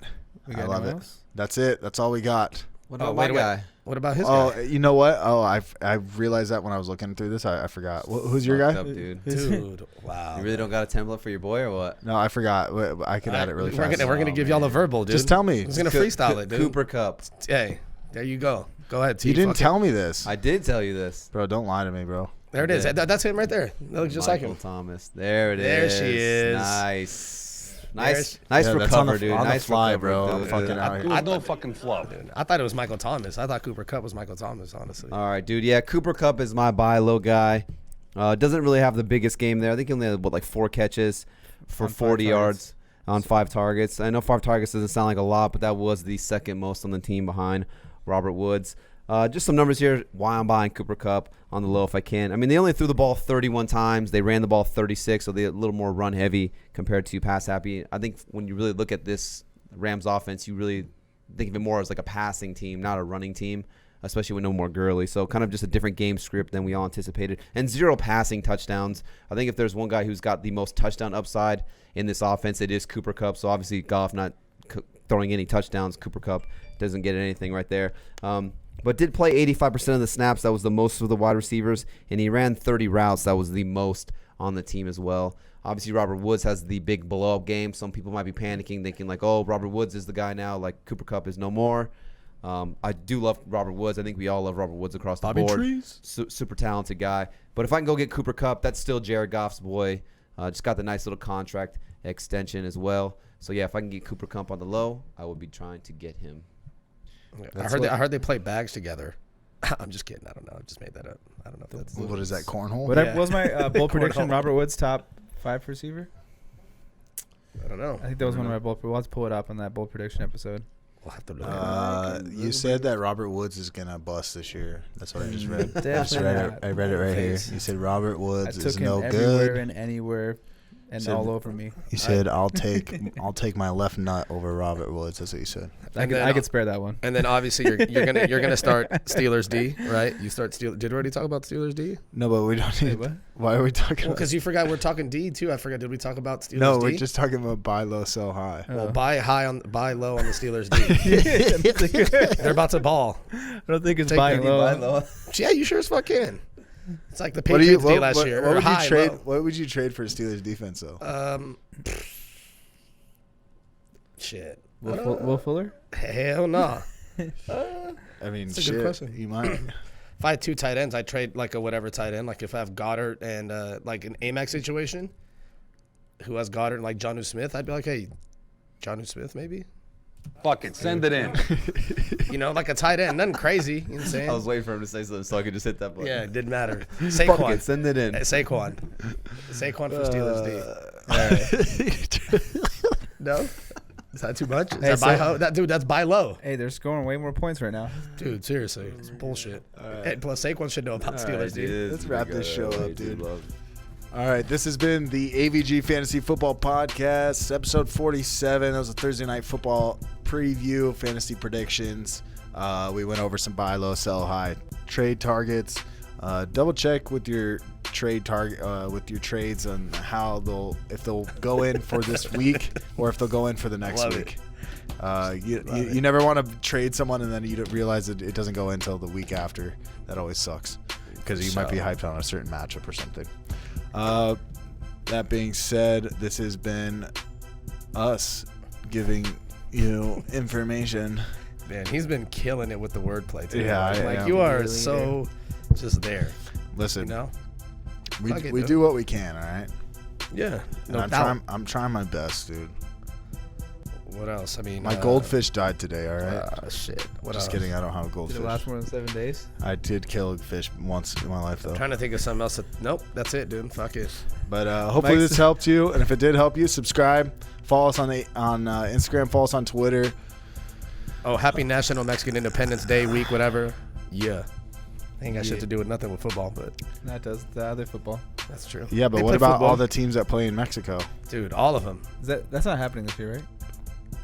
We I got love anyone it. else? That's it. That's all we got. What Oh, about my wait. guy? What about his Oh, guy? you know what? Oh, I realized that when I was looking through this, I forgot. Who's your Fucked guy? up, dude. Dude, wow. You really don't got a template for your boy or what? No, I forgot. I could add it really we're fast. Gonna give y'all a verbal, dude. Just tell me. He's gonna freestyle it, dude. Cooper Kupp. Hey, there you go. Go ahead, T. You didn't Fuck it. tell me this, I did tell you this. bro. Don't lie to me, bro. There it is. Yeah. That's him right there. That looks just like Michael him. Thomas. There it There is. she is. Nice Yeah, recover, that's on the, dude. on the Nice fly, recover, bro. dude. I'm fucking out here. I don't fucking flow, dude. I thought it was Michael Thomas. I thought Cooper Kupp was Michael Thomas, honestly. All right, dude. Yeah, Cooper Kupp is my buy low guy. Doesn't really have the biggest game there. I think he only had, 4 catches for On 5 40 yards targets. on 5 targets. I know 5 targets doesn't sound like a lot, but that was the second most on the team behind Robert Woods. Just some numbers here. Why I'm buying Cooper Kupp on the low if I can. I mean, they only threw the ball 31 times. They ran the ball 36, so they're a little more run heavy compared to pass happy. I think when you really look at this Rams offense, you really think of it more as like a passing team, not a running team, especially with no more Gurley. So kind of just a different game script than we all anticipated. And 0 passing touchdowns. I think if there's one guy who's got the most touchdown upside in this offense, it is Cooper Kupp. So obviously Goff not throwing any touchdowns. Cooper Kupp doesn't get anything right there. But did play 85% of the snaps. That was the most of the wide receivers. And he ran 30 routes. That was the most on the team as well. Obviously, Robert Woods has the big blow-up game. Some people might be panicking, thinking like, oh, Robert Woods is the guy now. Like, Cooper Kupp is no more. I do love Robert Woods. I think we all love Robert Woods across the Bobby board. Trees. Super talented guy. But if I can go get Cooper Kupp, that's still Jared Goff's boy. Just got the nice little contract extension as well. So, yeah, if I can get Cooper Kupp on the low, I would be trying to get him. I heard they play bags together. I'm just kidding. I don't know. I just made that up. I don't know if that's What is that, cornhole? What was my bold prediction? Robert Woods top 5 receiver. I don't know. I think that was one of my bold. We'll have to pull it up on that bold prediction episode. We'll have to look at it. You said that Robert Woods is gonna bust this year. That's what I just read. Definitely I read it right here. You said Robert I Woods took is him no everywhere good. and anywhere, and Said- all over me. You said I'll take my left nut over Robert Woods. That's what you said. I could spare that one. And then obviously you're gonna start Steelers D, right? You start Steelers. Did we already talk about Steelers D? No, but we don't need. what? Why are we talking? Well, about because you forgot we're talking D too. I forgot. Did we talk about Steelers No, D? we're just talking about buy low, sell high. Well, buy low on the Steelers D. They're about to ball. I don't think it's Take buying the low. Yeah, you sure as fuck can. It's like the What do you? Patriots D last year. What or would you high, trade? low. What would you trade for Steelers defense though? Shit. Will Fuller? Hell no. I mean, That's a shit. good question. You might. If I had 2 tight ends, I'd trade like a whatever tight end. Like if I have Goddard and like an Amax situation, who has Goddard and like Jonnu Smith, I'd be like, hey, Jonnu Smith maybe? Fuck it, send it in. You know, like a tight end, nothing crazy. You know what I'm saying? I was waiting for him to say something so I could just hit that button. Yeah, it didn't matter. Fuck Saquon. it, send it in. Saquon. Saquon for Steelers D. No? Is that too much? Is Hey, that buy so- low? That's buy low. Hey, they're scoring way more points right now. Dude, seriously. It's bullshit. And plus, Saquon should know about Steelers D. Let's wrap this show up, dude. All right, this has been the AVG Fantasy Football Podcast, episode 47. That was a Thursday night football preview, fantasy predictions. We went over some buy low, sell high trade targets. Double check with your trade target with your trades on how if they'll go in for this week or if they'll go in for the next Love week. You never want to trade someone and then you don't realize that it doesn't go in until the week after. That always sucks because you might be hyped on a certain matchup or something. That being said, this has been us giving you information. Man, he's been killing it with the wordplay today. Yeah, I like am. you are Really so just there. Listen, You know? we Fuck it, dude. do what we can, all right? Yeah. And No doubt. I'm trying my best, dude. What else? I mean, My goldfish died today, all right? Shit. What Just else? kidding, I don't have a Did goldfish. it last more than 7 days? I did kill a fish once in my life, though. Trying to think of something else. Nope, that's it, dude. Fuck it. But hopefully Mike's- this helped you, and if it did help you, subscribe. Follow us on Instagram. Follow us on Twitter. Oh, happy National Mexican Independence Day week, whatever. Yeah. Ain't got shit to do with nothing with football, but That does the other football. that's true. Yeah, but They what play about football. all the teams that play in Mexico? Dude, all of them. That's not happening this year, right?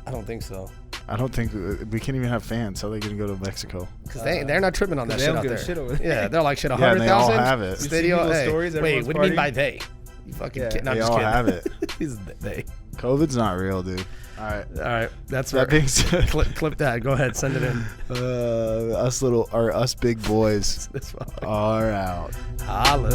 I don't think so. I don't think we can't even have fans. How are they going to go to Mexico? Because they're not tripping on that they shit don't out give a there. shit over there. Yeah, they're like shit, Yeah, and they all 100,000. have it. You see Video, those hey, stories, wait, everyone's what do you mean by partying? they? You fucking Yeah. kid. No, I'm They just all kidding. have it. He's they. COVID's not real, dude. All right. All right, that's That right. being said, Clip that. Go ahead, send it in. us big boys This fuck. are out. Holla.